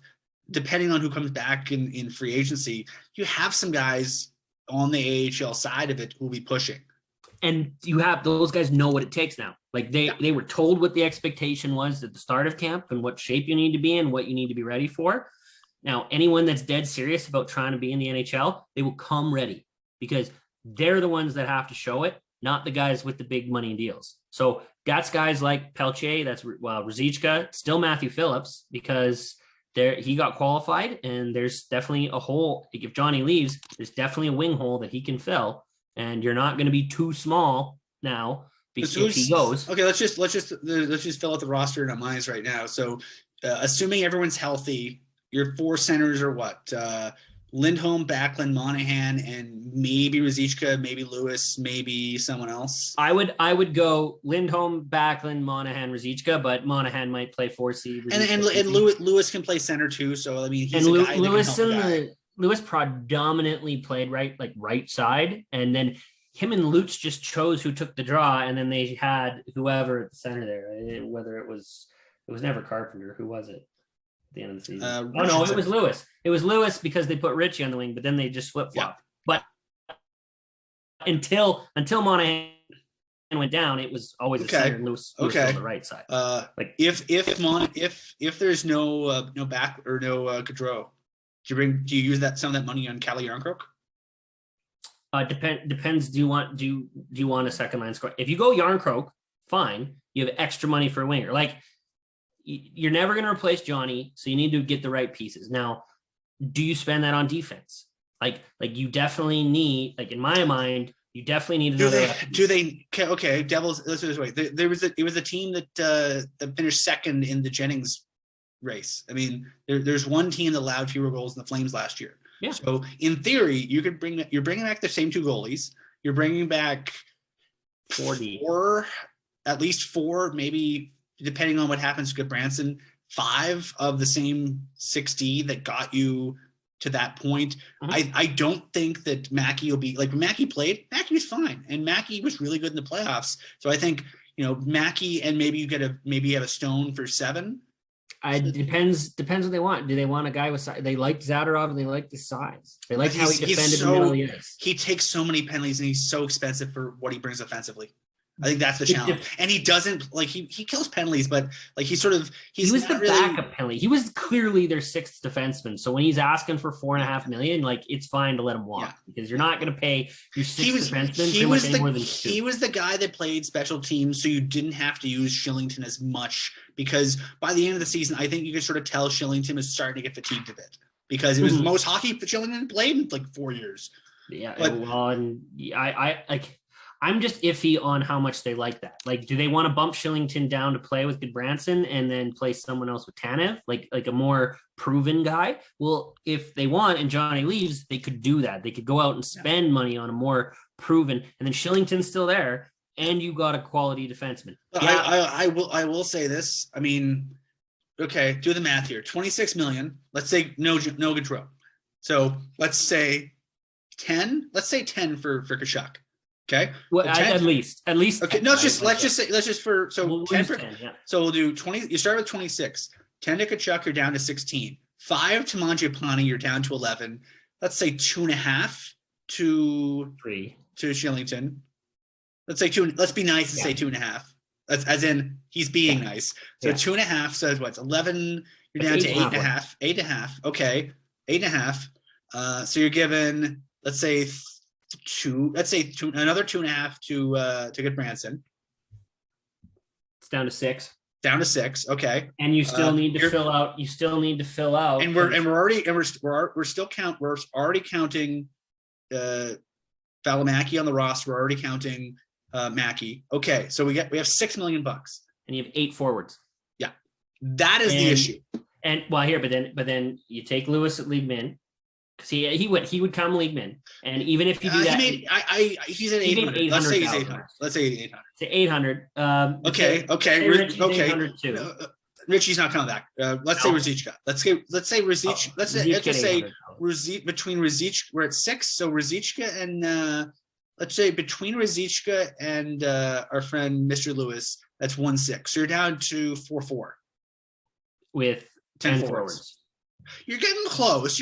depending on who comes back in free agency, you have some guys on the AHL side of it who will be pushing. And you have those guys know what it takes now. Like they were told what the expectation was at the start of camp and what shape you need to be in, what you need to be ready for. Now, anyone that's dead serious about trying to be in the NHL, they will come ready because they're the ones that have to show it, not the guys with the big money deals. So that's guys like Pelche, that's Ruzicka, still Matthew Phillips, because he got qualified, and there's definitely a hole. If Johnny leaves, there's definitely a wing hole that he can fill, and you're not going to be too small now if he goes. Okay, let's just fill out the roster in our minds right now. So, assuming everyone's healthy, your 4 centers are what? Lindholm, Backlund, Monahan, and maybe Ruzicka, maybe Lewis, maybe someone else. I would go Lindholm, Backlund, Monahan, Ruzicka, but Monahan might play 4C. And Lewis can play center too. So I mean, he's a guy Lewis predominantly played right side, and then him and Lutz just chose who took the draw, and then they had whoever at the center there. Whether it was never Carpenter. Who was it? The end of the season. No, it was Lewis. It was Lewis because they put Richie on the wing, but then they just flip-flopped. Yeah. But until Monahan went down, it was always a center. Lewis on the right side. If there's no back or no Gaudreau, do you use some of that money on Calle Jarnkrok? Depends. Do you want a second line score? If you go Jarnkrok, fine. You have extra money for a winger. You're never going to replace Johnny, so you need to get the right pieces. Now, do you spend that on defense? You definitely need, in my mind, you definitely need another. Okay, Devils. Let's do this way. It was a team that finished second in the Jennings race. I mean, there's one team that allowed fewer goals than the Flames last year. Yeah. So in theory, you're bringing back the same 2 goalies. You're bringing back 4, at least 4, maybe. Depending on what happens to Branson, 5 of the same 6D that got you to that point. Mm-hmm. I don't think that Mackey will be when Mackey played. Mackey was fine, and Mackey was really good in the playoffs. So I think Mackey, and maybe you have a Stone for 7. Depends what they want. Do they want a guy with size? They like Zadorov, and they like the size. They like how he defended the middle of the ice. He takes so many penalties, and he's so expensive for what he brings offensively. I think that's the challenge. And he doesn't like he kills penalties, but like he was the backup penalty. He was clearly their sixth defenseman. So when he's asking for $4.5 million, like it's fine to let him walk because you're not going to pay your sixth defenseman more than two. He was the guy that played special teams, so you didn't have to use Shillington as much because by the end of the season, I think you could sort of tell Shillington was starting to get fatigued a bit because it was the most hockey Shillington played in like 4 years. Yeah, well, and I'm just iffy on how much they like that. Like, do they want to bump Shillington down to play with Goodbranson and then play someone else with Tanev, like a more proven guy? Well, if they want and Johnny leaves, they could do that. They could go out and spend money on a more proven, and then Shillington's still there, and you got a quality defenseman. I will say this. I mean, okay, do the math here. 26 million. Let's say no Gaudreau. So let's say 10. Let's say 10 for Tkachuk. Okay. Well, at least. Okay. 10, no, right? let's just so we'll 10 for 10, yeah. So we'll do 20. You start with 26. 10 to Tkachuk, you're down to 16. 5 to Mangiapane, you're down to 11. Let's say 2.5 to 3 to Shillington. Let's say 2. Let's be nice and say 2.5. That's as in he's being nice. So 2.5 says what's 11. You're down to 8.5. 8.5. Okay. 8.5. So you're given, let's say another 2.5 to Goodbranson. It's down to 6. Down to 6. Okay. And you still need to fill out. And we're already counting Valimaki on the roster. We're already counting Mackey. Okay. So we have $6 million. And you have 8 forwards. Yeah. That is the issue. And well, here, but then you take Lewis at league min. Because he would come league min, and even if you do that, he's at 800. Let's say he's 800. Let's say 800. Say 800. Okay. Richie's not coming back. Let's say Ruzicka. Let's say Ruzicka. Let's just say between Ruzicka, we're at 6. So Ruzicka and let's say between Ruzicka and our friend Mr. Lewis, that's 1.6. So you're down to 4.4 with 10 forwards. You're getting close,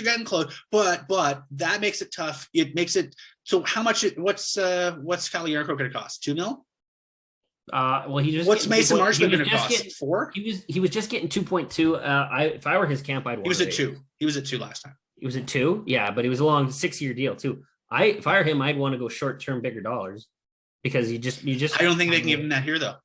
but that makes it tough. It makes it so. How much? What's Kyle Yarncroke going to cost? $2 million? What's Mason Marchment going to cost? 4? He was just getting 2.2. If I were his camp, I'd want. He was at 2. He was at 2 last time. He was at 2. Yeah, but he was a long 6-year deal too. If I were him, I'd want to go short term, bigger dollars, because you just. I don't think they can give him that here though.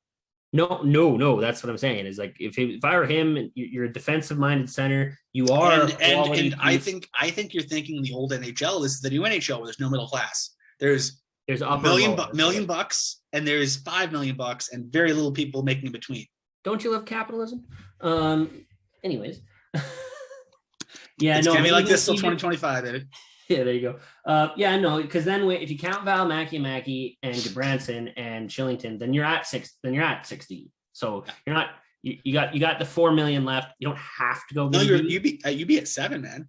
No. That's what I'm saying. Is like if I were him, you're a defensive minded center. You are, and I think you're thinking the old NHL. This is the new NHL where there's no middle class. There's $1 million bucks, and there's $5 million bucks, and very little people making in between. Don't you love capitalism? Anyways, it's gonna be like this till 2025, baby. Yeah, there you go. Because then if you count Valimaki and Goodbranson and Shillington, then you're at 6. Then you're at 60. So you're not. You got the $4 million left. You don't have to go. No, you'd be at 7, man.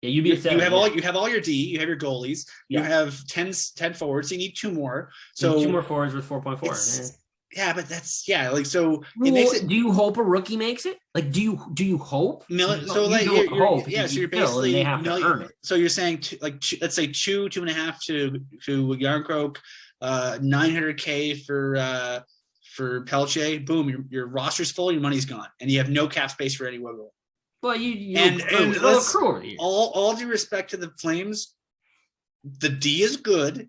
Yeah, you'd be at 7. You have all your D. You have your goalies. You have 10 forwards. So you need 2 more. So 2 more forwards with 4.4. Yeah, but that's like so. It makes it. Do you hope a rookie makes it? Like, do you hope? So like you're hope. Yeah, so you're basically they have to earn it. So you're saying let's say 2.5 to Yarncroke, $900K for Pelche. Boom, your roster's full. Your money's gone, and you have no cap space for any wiggle. Well, all due respect to the Flames, the D is good.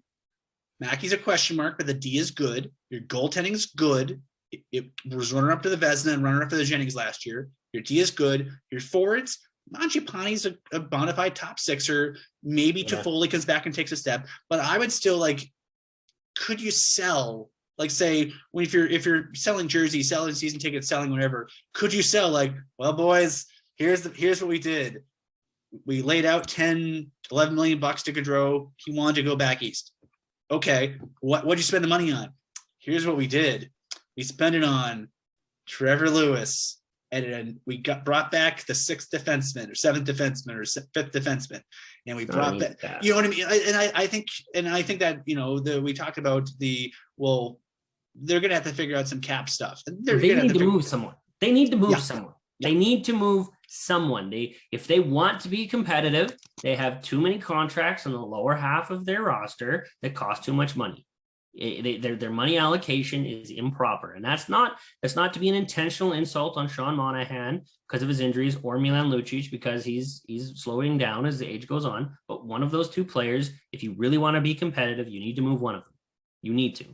Mackey's a question mark, but the D is good. Your goaltending's good. It was runner up to the Vezina and runner up to the Jennings last year. Your D is good. Your forwards, Mangiapane's a bona fide top 6er. Maybe Toffoli comes back and takes a step, but I would still could you sell? Like, say, if you're selling jerseys, selling season tickets, selling whatever, could you sell well, boys, here's what we did. We laid out $10-11 million to Gaudreau. He wanted to go back east. Okay, what'd you spend the money on? Here's what we did. We spent it on Trevor Lewis, and we brought back the 6th defenseman or 7th defenseman or 5th defenseman, and we brought back. You know what I mean? I think that we talked about they're gonna have to figure out some cap stuff. They need to move someone. They need to move someone. They need to move someone. If they want to be competitive, they have too many contracts on the lower half of their roster that cost too much money. Their money allocation is improper, and that's not to be an intentional insult on Sean Monahan because of his injuries, or Milan Lucic because he's slowing down as the age goes on. But one of those two players, if you really want to be competitive, you need to move one of them. You need to.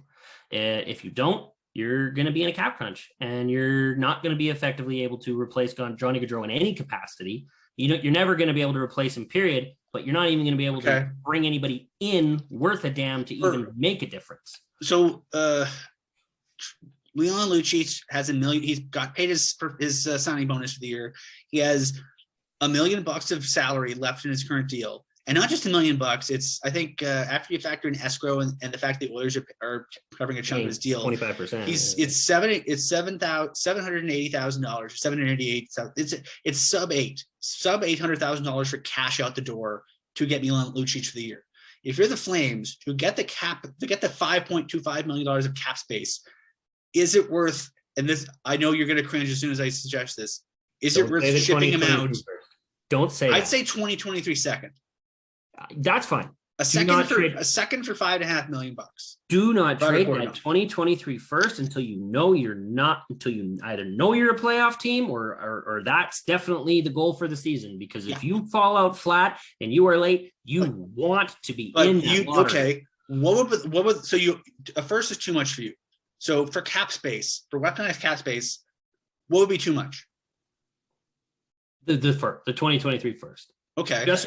If you don't, you're going to be in a cap crunch, and you're not going to be effectively able to replace Johnny Gaudreau in any capacity. You're never going to be able to replace him, period. But you're not even going to be able to bring anybody in worth a damn to even make a difference. So, Milan Lucic has $1 million. He's got paid his signing bonus for the year. He has $1 million of salary left in his current deal, and not just $1 million. It's, I think, after you factor in escrow and the fact that the Oilers are covering a chunk of his deal, 25%. It's $780,000, $788,000. It's sub $800,000 for cash out the door to get Milan Lucic for the year. If you're the Flames, to get the $5.25 million of cap space, is it worth? And this, I know you're going to cringe as soon as I suggest this. Is it worth shipping him out? Don't say. I'd say 2023 second. That's fine. A second for $5.5 million. Do not trade that 2023 first until you either know you're a playoff team or that's definitely the goal for the season. Because if you fall out flat and you are late, you want to be in that lottery. Okay. What would so you a first is too much for you. So for cap space, for weaponized cap space, what would be too much? The 2023 first. Okay. If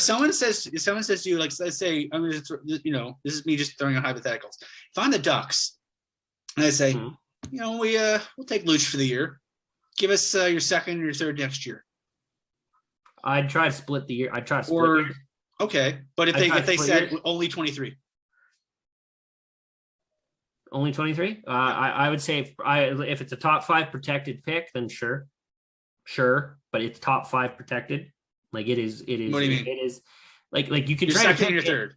someone says to you, like, let's say, I'm going to, this is me just throwing out hypotheticals. If I'm the Ducks and I say, we'll take Luch for the year, give us your second and your third next year. I'd try to split the year. Okay, but if they said only 23. Only 23? I would say if it's a top 5 protected pick, then sure, but it's top 5 protected. Like it is. What do you mean? It is like you can your try second to and your third.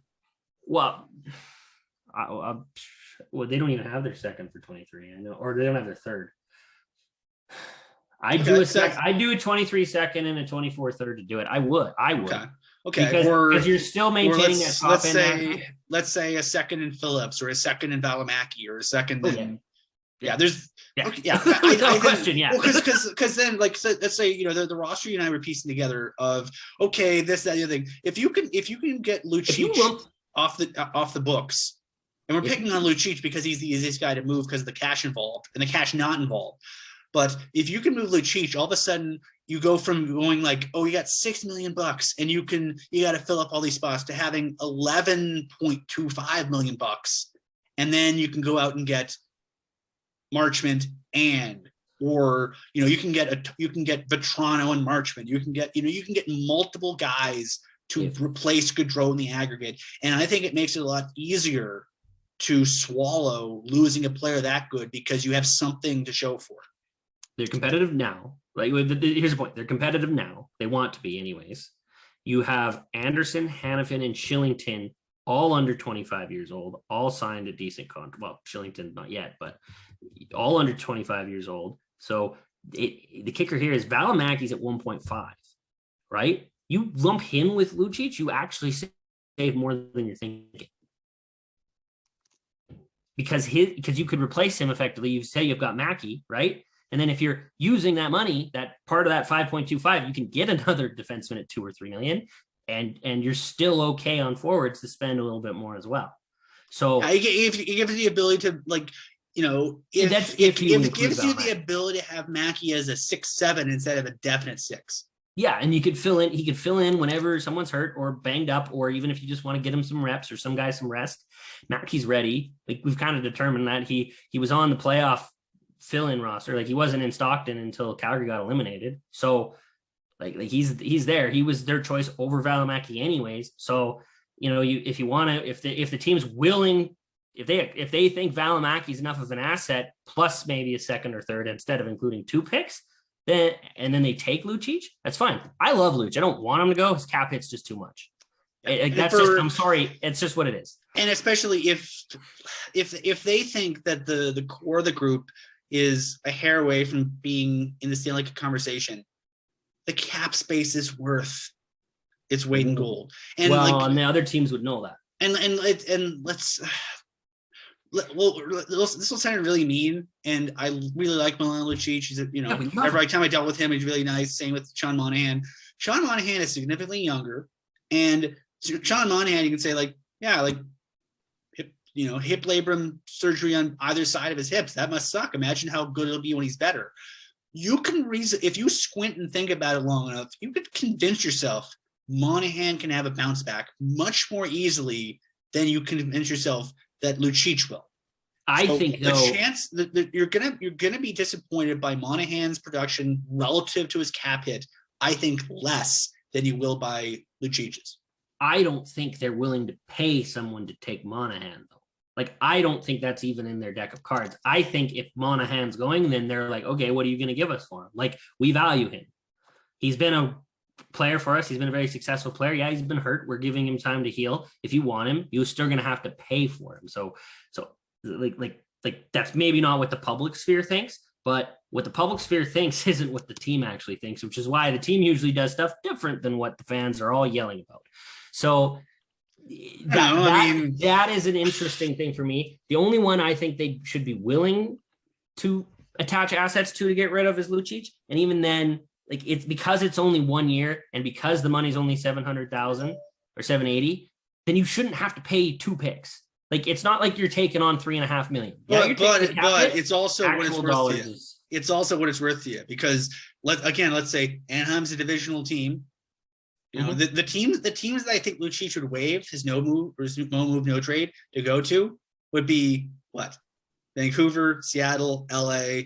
Well, they don't even have their second for 23. I know, or they don't have their third. I do a 23 second and a 24 third to do it. I would. Okay. Because you're still maintaining that top end. Let's say a second in Phillips or a second in Valimaki or a second in. Yeah, there's no question. Yeah, because then, like, so let's say the roster you and I were piecing together of this, that, the other thing. If you can get Lucic off the books, and we're picking on Lucic because he's the easiest guy to move because of the cash involved and the cash not involved. But if you can move Lucic, all of a sudden you go from going like, you got $6 million and you got to fill up all these spots to having $11.25 million, and then you can go out and get Marchment or you can get Vetrano and Marchment. You can get multiple guys to replace Gaudreau in the aggregate, and I think it makes it a lot easier to swallow losing a player that good because you have something to show for. They're competitive now. Like, here's the point: they're competitive now. They want to be, anyways. You have Anderson, Hanifin, and Shillington, all under 25 years old, all signed a decent contract. Well, Shillington not yet, but all under 25 years old. So the kicker here is Valimaki's at 1.5, right? You lump him with Lucic, you actually save more than you're thinking. Because you could replace him effectively. You say you've got Mackey, right? And then if you're using that money, that part of that 5.25, you can get another defenseman at $2 or $3 million, and you're still okay on forwards to spend a little bit more as well. So if you give the ability to, like, it gives you the ability to have Mackey as a 6-7 instead of a definite 6. Yeah, and he could fill in whenever someone's hurt or banged up, or even if you just want to get him some reps or some guys some rest. Mackey's ready. Like, we've kind of determined that he was on the playoff fill-in roster. Like, he wasn't in Stockton until Calgary got eliminated. So like he's there. He was their choice over Valimaki anyways. So if the team's willing, if they think Valimaki's enough of an asset plus maybe a second or third instead of including 2 picks, then they take Lucic, that's fine. I love Lucic. I don't want him to go. His cap hit's just too much. I'm sorry. It's just what it is. And especially if they think that the core of the group is a hair away from being in the Stanley Cup conversation, the cap space is worth its weight in gold. And and the other teams would know that. let's well, this will sound really mean, and I really like Milan Lucic. He's every time I dealt with him, he's really nice. Same with Sean Monahan. Sean Monahan is significantly younger, and Sean Monahan, you can say hip labrum surgery on either side of his hips. That must suck. Imagine how good it'll be when he's better. You can reason if you squint and think about it long enough, you could convince yourself Monahan can have a bounce back much more easily than you can convince yourself that Lucic will. I think the chance that you're gonna be disappointed by Monahan's production relative to his cap hit, I think less than you will by Lucic's. I don't think they're willing to pay someone to take Monahan though. Like, I don't think that's even in their deck of cards. I think if Monahan's going, then they're like, okay, what are you going to give us for him? Like, we value him. He's been a player for us. He's been a very successful player. Yeah, he's been hurt. We're giving him time to heal. If you want him, you're still going to have to pay for him. So that's maybe not what the public sphere thinks, but what the public sphere thinks isn't what the team actually thinks, which is why the team usually does stuff different than what the fans are all yelling about. So that is an interesting thing for me. The only one I think they should be willing to attach assets to get rid of is Lucic. And even then, like, it's because it's only 1 year and because the money's only 700,000 or 780, then you shouldn't have to pay 2 picks. Like, it's not like you're taking on $3.5 million. But it's also what it's worth to you. It's also what it's worth to you, because let's say Anaheim's a divisional team. You know, the teams that I think Lucic would waive his no move, no trade to go to would be what? Vancouver, Seattle, LA,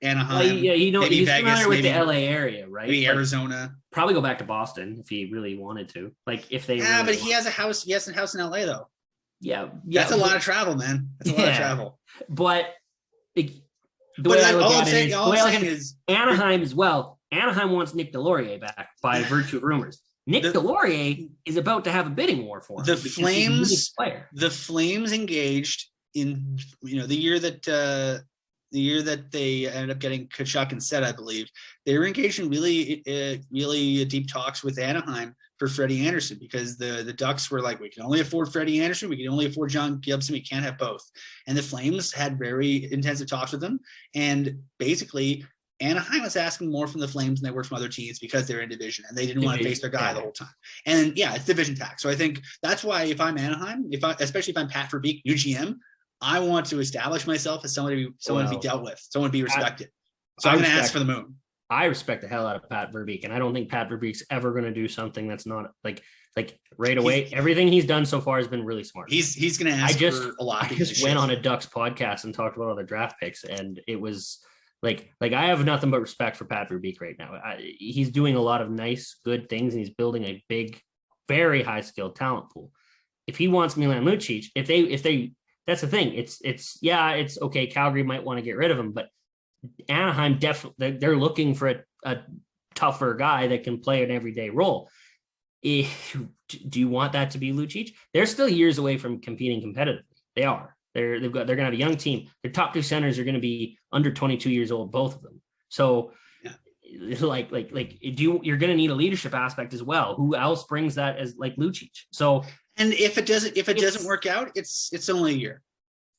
Anaheim. He's familiar with the LA area, right? Maybe Arizona. Probably go back to Boston if he really wanted to. Like, if they he has a house. He has a house in LA though. Yeah. That's a lot of travel, man. That's a lot of travel. But Anaheim as well. Anaheim wants Nick Delaurier back by virtue of rumors. Delaurier is about to have a bidding war for him. The Flames engaged in the year that they ended up getting Tkachuk instead, I believe. They were engaged in really deep talks with Anaheim for Freddie Anderson, because the Ducks were like, we can only afford Freddie Anderson, we can only afford John Gibson, we can't have both. And the Flames had very intensive talks with them, and basically Anaheim was asking more from the Flames than they were from other teams because they're in division and they didn't want to face their guy the whole time. And it's division tax. So I think that's why if I'm Anaheim, especially if I'm Pat Verbeek, new GM, I want to establish myself as someone to be dealt with, someone to be respected. So I'm going to ask for the moon. I respect the hell out of Pat Verbeek, and I don't think Pat Verbeek's ever going to do something that's not like right away. Everything he's done so far has been really smart. He's going to ask for a lot. I just went on a Ducks podcast and talked about all the draft picks, and it was like I have nothing but respect for Pat Verbeek right now. He's doing a lot of nice, good things, and he's building a big, very high skilled talent pool. If he wants Milan Lucic, if they, that's the thing. It's okay. Calgary might want to get rid of him, but Anaheim definitely, they're looking for a tougher guy that can play an everyday role. Do you want that to be Lucic? They're still years away from competing competitively. They are. They're going to have a young team. Their top 2 centers are going to be under 22 years old, both of them. So, you're going to need a leadership aspect as well. Who else brings that as like Lucic? So, and if it doesn't work out, it's only a year.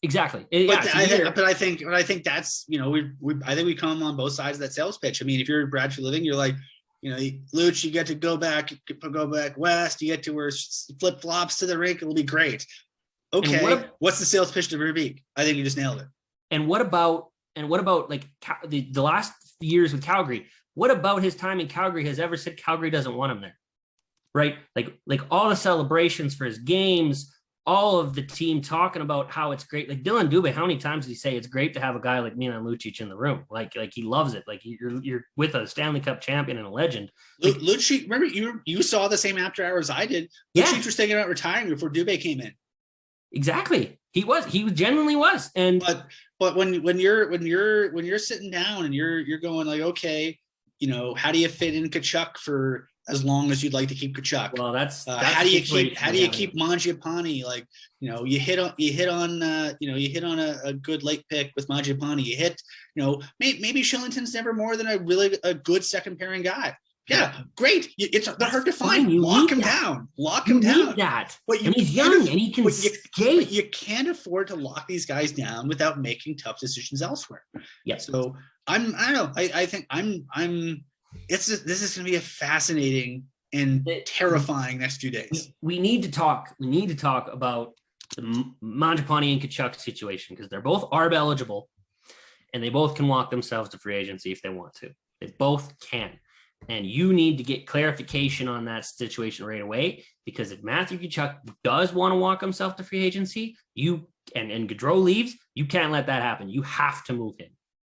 Exactly. I think that's I think we come on both sides of that sales pitch. I mean, if you're Bradford Living, you're like, Luch, you get to go back west. You get to wear flip flops to the rink. It'll be great. Okay, what's the sales pitch to Verbeek? I think you just nailed it. And what about like the last years with Calgary? What about his time in Calgary has ever said Calgary doesn't want him there? Right? Like all the celebrations for his games, all of the team talking about how it's great. Like Dylan Dubé, how many times did he say it's great to have a guy like Milan Lucic in the room? Like he loves it. Like you're with a Stanley Cup champion and a legend. Like, Lucic, remember you saw the same after hours I did. Lucic was thinking about retiring before Dubé came in. Exactly. He genuinely was. And but when you're sitting down and you're going like, okay, how do you fit in Tkachuk for as long as you'd like to keep Tkachuk? Well, that's how do you keep Mangiapane? Like, you hit on a good late pick with Mangiapane. You hit, maybe Shillington's never more than a good second pairing guy. Yeah, great. They're hard to find. You Lock him that. down. Lock you him down. Need that. But and he's young and he can skate. You can't afford to lock these guys down without making tough decisions elsewhere. Yeah. So I don't know. I think this is going to be a fascinating and terrifying next few days. We need to talk. We need to talk about the Mangiapane and Tkachuk situation because they're both ARB eligible and they both can walk themselves to free agency if they want to. They both can. And you need to get clarification on that situation right away because if Matthew Tkachuk does want to walk himself to free agency, and Gaudreau leaves, you can't let that happen. You have to move him.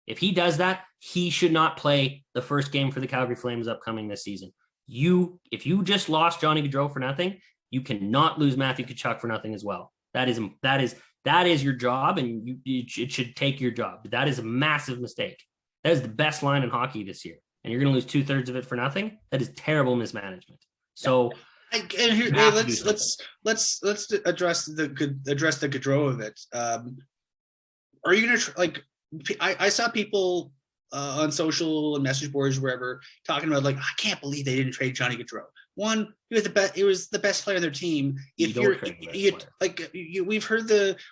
If he does that, he should not play the first game for the Calgary Flames upcoming this season. If you just lost Johnny Gaudreau for nothing, you cannot lose Matthew Tkachuk for nothing as well. That is your job, and it should take your job. But that is a massive mistake. That is the best line in hockey this year, and you're going to lose 2/3 of it for nothing. That is terrible mismanagement. So, let's address the Gaudreau of it. Are you going to I saw people on social and message boards, wherever, talking about I can't believe they didn't trade Johnny Gaudreau. One, he was the best. He was the best player on their team. If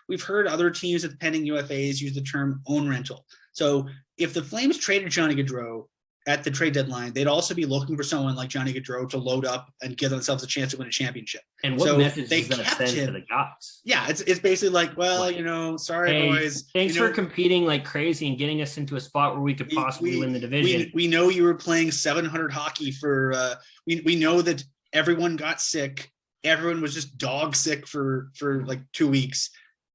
we've heard other teams with pending UFAs use the term own rental. So if the Flames traded Johnny Gaudreau at the trade deadline, they'd also be looking for someone like Johnny Gaudreau to load up and give themselves a chance to win a championship. And what message does that send to the guys? Yeah, it's basically sorry, boys. Thanks for competing like crazy and getting us into a spot where we could possibly win the division. We know you were playing 700 hockey for. We know that everyone got sick. Everyone was just dog sick for 2 weeks.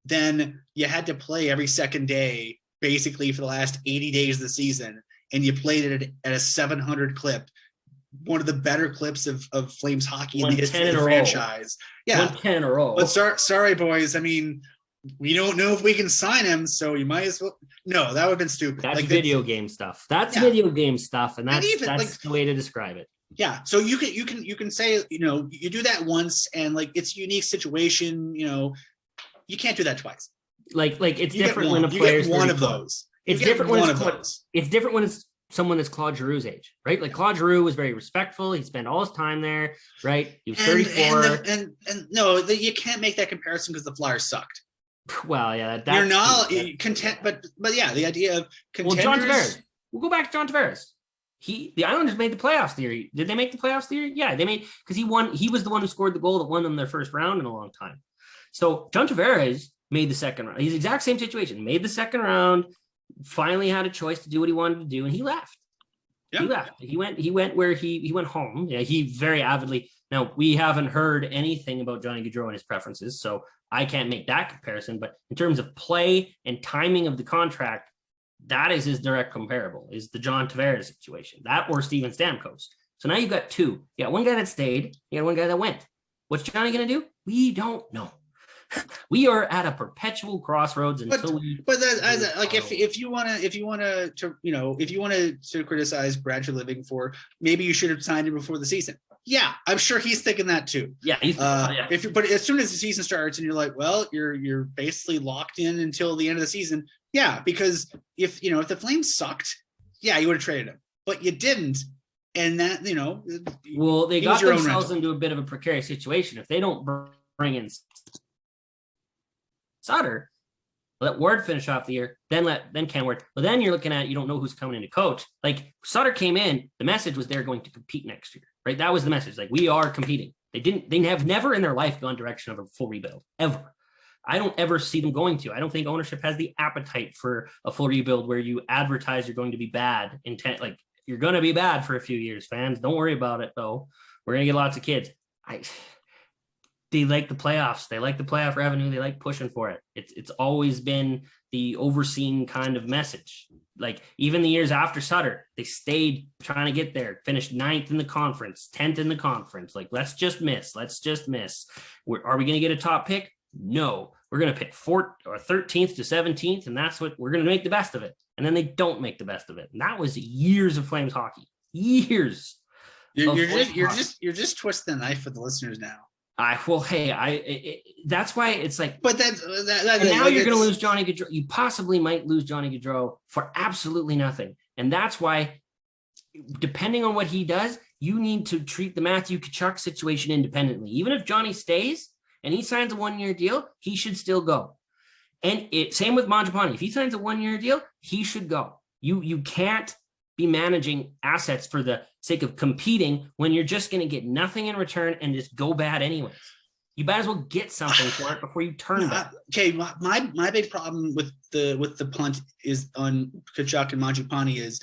Then you had to play every second day, basically for the last 80 days of the season. And you played it at a 700 clip, one of the better clips of Flames hockey in the history of the franchise. Yeah, 110 in a row. But sorry, boys. I mean, we don't know if we can sign him, so you might as well. No, that would have been stupid. That's video game stuff. That's video game stuff, and that's the way to describe it. Yeah. So you can say you do that once, and it's a unique situation. You can't do that twice. It's different when a player's one of those. It's different when it's someone that's Claude Giroux's age, right? Claude Giroux was very respectful. He spent all his time there, right? He was 34. And no, you can't make that comparison because the Flyers sucked. Well, yeah, you're not content, but yeah, the idea of contenders. Well, John Tavares. We'll go back to John Tavares. The Islanders made the playoffs the year. Did they make the playoffs the year? Yeah, they made because he won. He was the one who scored the goal that won them their first round in a long time. So John Tavares made the second round. He's the exact same situation. Made the second round. Finally had a choice to do what he wanted to do, and he left. Yeah. He left. He went where he went home. Yeah, he very avidly. Now we haven't heard anything about Johnny Gaudreau and his preferences, so I can't make that comparison. But in terms of play and timing of the contract, that is his direct comparable. Is the John Tavares situation that or Steven Stamkos? So now you've got two. You got one guy that stayed. You got one guy that went. What's Johnny going to do? We don't know. We are at a perpetual crossroads until if you want to criticize Brad Living for maybe you should have signed him before the season. Yeah, I'm sure he's thinking that too. Yeah, but as soon as the season starts and you're like, well, you're basically locked in until the end of the season. Yeah, because if the Flames sucked, yeah, you would have traded him, but you didn't. And that, well, they got themselves into a bit of a precarious situation. If they don't bring in Sutter, let Ward finish off the year, then Ken Ward. Well, then you're looking at, you don't know who's coming in to coach. Sutter came in, the message was they're going to compete next year, right? That was the message. We are competing. They have never in their life gone direction of a full rebuild, ever. I don't ever see them going to. I don't think ownership has the appetite for a full rebuild where you advertise you're going to be bad. You're going to be bad for a few years, fans. Don't worry about it, though. We're going to get lots of kids. They like the playoffs. They like the playoff revenue. They like pushing for it. It's always been the overseen kind of message. Even the years after Sutter, they stayed trying to get there, finished 9th in the conference, 10th in the conference. Let's just miss. Are we going to get a top pick? No. We're going to pick 4th or 13th to 17th, and that's what we're going to make the best of it. And then they don't make the best of it. And that was years of Flames hockey. Years. You're just twisting the knife for the listeners now. That's why it's but now you're going to lose Johnny Gaudreau. You possibly might lose Johnny Gaudreau for absolutely nothing. And that's why, depending on what he does, you need to treat the Matthew Tkachuk situation independently. Even if Johnny stays and he signs a 1-year deal, he should still go. And same with Mangiapane. If he signs a 1-year deal, he should go. You can't be managing assets for the sake of competing when you're just going to get nothing in return and just go bad anyways. You might as well get something for it before you turn bad. Okay, my big problem with the punt is on Tkachuk and Mangiapane is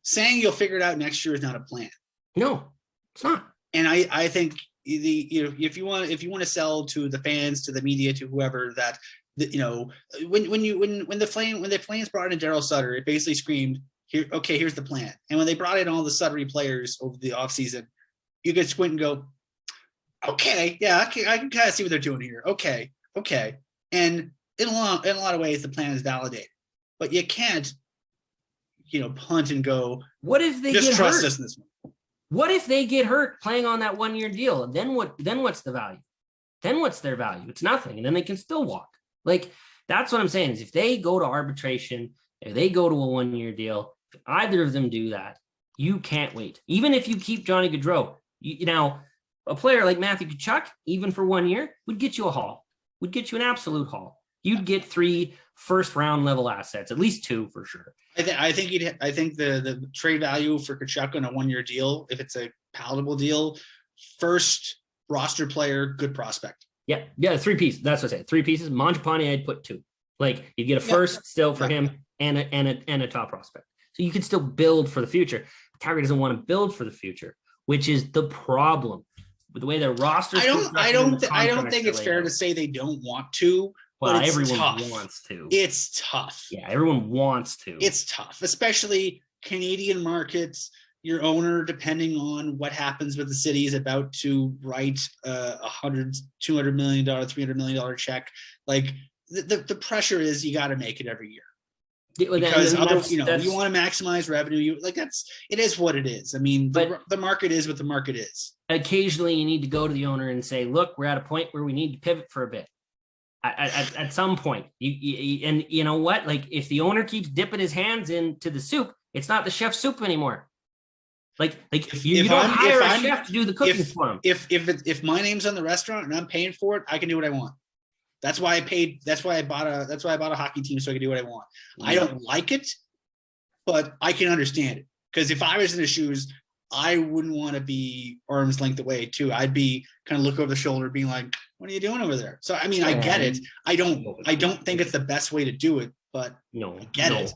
saying you'll figure it out next year is not a plan. No, it's not. And I think if you want to sell to the fans, to the media, to whoever that when the Flames brought in Daryl Sutter, it basically screamed, here's the plan. And when they brought in all the Suttery players over the offseason, you could squint and go, okay, yeah, I can kind of see what they're doing here. Okay. And in a lot of ways, the plan is validated, but you can't, punt and go. What if they just get trust hurt? us in this one? What if they get hurt playing on that 1-year deal? Then what? Then what's the value? Then what's their value? It's nothing, and then they can still walk. Like, that's what I'm saying. Is if they go to arbitration, if they go to a 1-year deal, if either of them do that, you can't wait. Even if you keep Johnny Gaudreau, a player like Matthew Tkachuk, even for 1 year, would get you a haul, would get you an absolute haul. You'd get 3 first-round level assets, at least 2 for sure. I think the trade value for Tkachuk on a 1-year deal, if it's a palatable deal, first roster player, good prospect. Yeah, 3 pieces. That's what I said. 3 pieces. Mangiapane, I'd put 2. Like, you'd get a first still for him and a top prospect. So you could still build for the future. Calgary doesn't want to build for the future, which is the problem. With the way their roster, I don't think it's fair to say they don't want to. Well, but everyone tough. Wants to. It's tough. Yeah, everyone wants to. It's tough, especially Canadian markets. Your owner, depending on what happens with the city, is about to write $100, $200 million, $300 million check. Like the pressure is you got to make it every year. Because you want to maximize revenue. It is what it is. I mean, the market is what the market is. Occasionally, you need to go to the owner and say, "Look, we're at a point where we need to pivot for a bit." At some point, and you know what? Like, if the owner keeps dipping his hands into the soup, it's not the chef's soup anymore. Like you don't hire a chef to do the cooking for him. If my name's on the restaurant and I'm paying for it, I can do what I want. That's why I paid. That's why I bought a hockey team, so I can do what I want. Yeah. I don't like it, but I can understand it. Because if I was in the shoes, I wouldn't want to be arm's length away too. I'd be kind of look over the shoulder, being like, "What are you doing over there?" So I mean, I get it. I don't think it's the best way to do it, but I get it.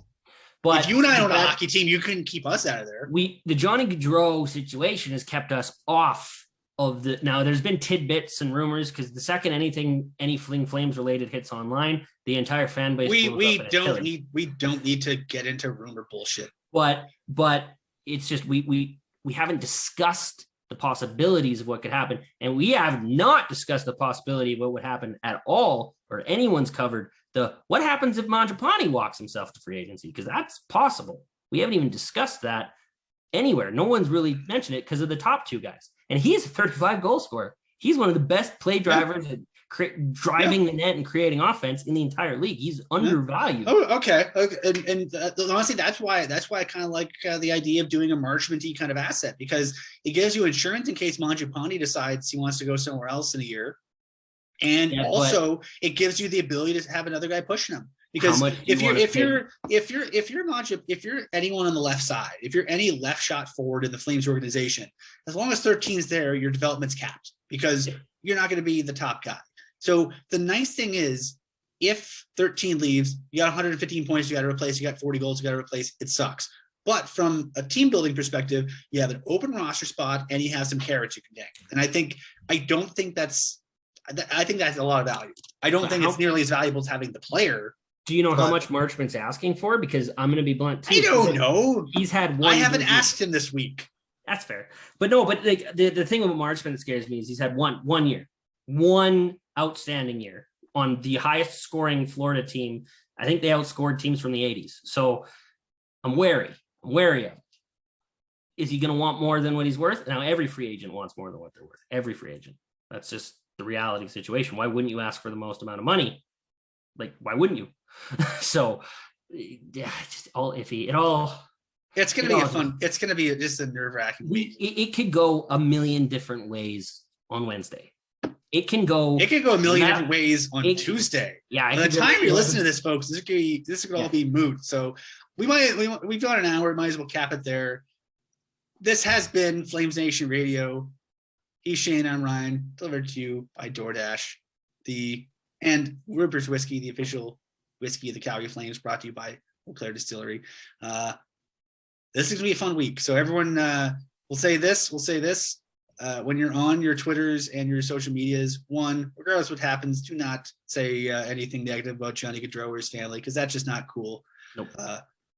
But if you and I own a hockey team, you couldn't keep us out of there. The Johnny Gaudreau situation has kept us off of the. Now there's been tidbits and rumors, because the second any Flames related hits online, the entire fan base. We don't need to get into rumor bullshit. But it's just we haven't discussed the possibilities of what could happen, and we have not discussed the possibility of what would happen at all, or anyone's covered what happens if Mangiapane walks himself to free agency, because that's possible. We haven't even discussed that anywhere. No one's really mentioned it because of the top 2 guys, and he's a 35 goal scorer. He's one of the best play drivers at driving the net and creating offense in the entire league. He's undervalued. Oh, okay. And honestly, that's why I kind of like the idea of doing a Marchment-y kind of asset, because it gives you insurance in case Mangiapane decides he wants to go somewhere else in a year. And it gives you the ability to have another guy pushing him. Because if you're anyone on the left side, if you're any left shot forward in the Flames organization, as long as 13's there, your development's capped, because you're not going to be the top guy. So the nice thing is, if 13 leaves, you got 115 points you got to replace, you got 40 goals you got to replace. It sucks. But from a team building perspective, you have an open roster spot and you have some carrots you can dang. And I think that's a lot of value. I don't think it's nearly as valuable as having the player. Do you know how much Marchment's asking for? Because I'm going to be blunt too. I don't know. He's had one. I haven't asked him this week. That's fair. But the thing about Marchment that scares me is he's had one year, one outstanding year on the highest scoring Florida team. I think they outscored teams from the 80s. So I'm wary of it. Is he going to want more than what he's worth? Now, every free agent wants more than what they're worth. Every free agent. That's just the reality of the situation. Why wouldn't you ask for the most amount of money? Like, why wouldn't you? So, yeah, it's just all iffy. It's going to be a fun. It's going to be just a nerve-wracking week. It could go a million different ways on Wednesday. It can go a million different ways on Tuesday. Yeah. By the time you're listening to this, folks, this could all be moot. So we've got an hour. Might as well cap it there. This has been Flames Nation Radio. He's Shane. I'm Ryan. Delivered to you by DoorDash. And Rupert Whiskey, the official whiskey of the Calgary Flames, brought to you by Eau Claire Distillery. This is going to be a fun week. So everyone, we'll say this. When you're on your Twitters and your social medias, one, regardless of what happens, do not say anything negative about Johnny Gaudreau or his family, because that's just not cool. Nope.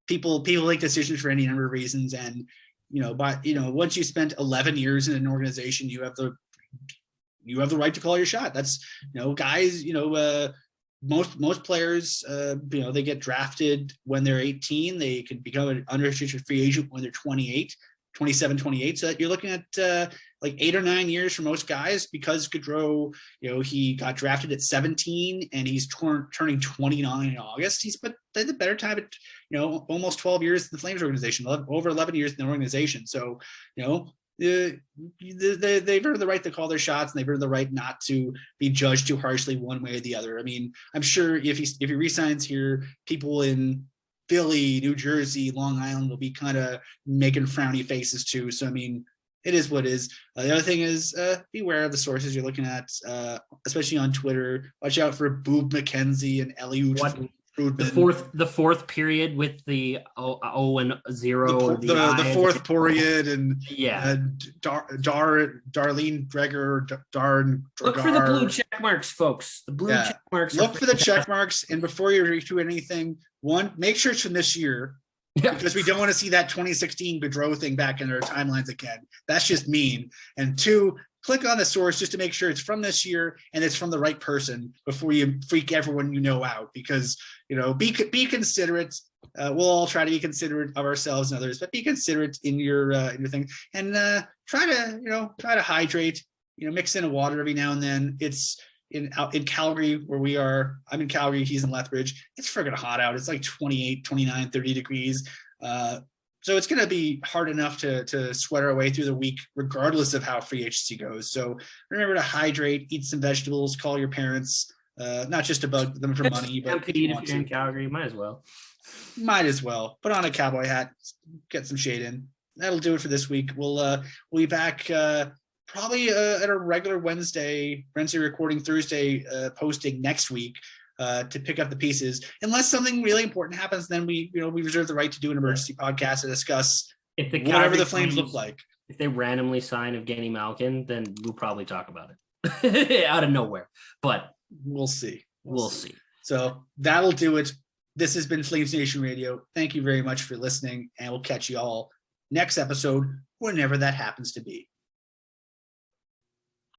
People make decisions for any number of reasons, and once you spent 11 years in an organization, you have the right to call your shot. That's guys. Most players, they get drafted when they're 18. They can become an unrestricted free agent when they're 27, 28. So that you're looking at like 8 or 9 years for most guys, because Gaudreau, he got drafted at 17 and he's turning 29 in August. He's put the better time at, almost 12 years in the Flames organization, over 11 years in the organization. So, they've earned the right to call their shots, and they've earned the right not to be judged too harshly one way or the other. I mean, I'm sure if he resigns here, people in Philly, New Jersey, Long Island will be kind of making frowny faces too. So, I mean, it is what it is. The other thing is beware of the sources you're looking at, especially on Twitter. Watch out for Boob McKenzie and Elie Labushkin. The fourth period with the 0-0. The fourth period, and Darlene Dreger, Look for the blue check marks, folks. The blue check marks. Look for the check marks, and before you retweet anything, one, make sure it's from this year. Yeah. Because we don't want to see that 2016 Gaudreau thing back in our timelines again. That's just mean. And two, click on the source just to make sure it's from this year and it's from the right person before you freak everyone out. Because be considerate. We'll all try to be considerate of ourselves and others, but be considerate in your thing, and try to hydrate. Mix in a water every now and then. It's in Calgary where we are. I'm in Calgary. He's in Lethbridge. It's friggin' hot out. It's like 28, 29, 30 degrees. So it's going to be hard enough to sweat our way through the week, regardless of how free agency goes. So remember to hydrate, eat some vegetables, call your parents, not just about them for money, but if you're in Calgary, might as well. Put on a cowboy hat, get some shade in. That'll do it for this week. We'll be back probably at a regular Wednesday recording, Thursday posting next week. To pick up the pieces, unless something really important happens, then we reserve the right to do an emergency podcast to discuss whatever the Flames look like. If they randomly sign Evgeny Malkin, then we'll probably talk about it out of nowhere. But we'll see. We'll see. So that'll do it. This has been Flames Nation Radio. Thank you very much for listening, and we'll catch you all next episode, whenever that happens to be.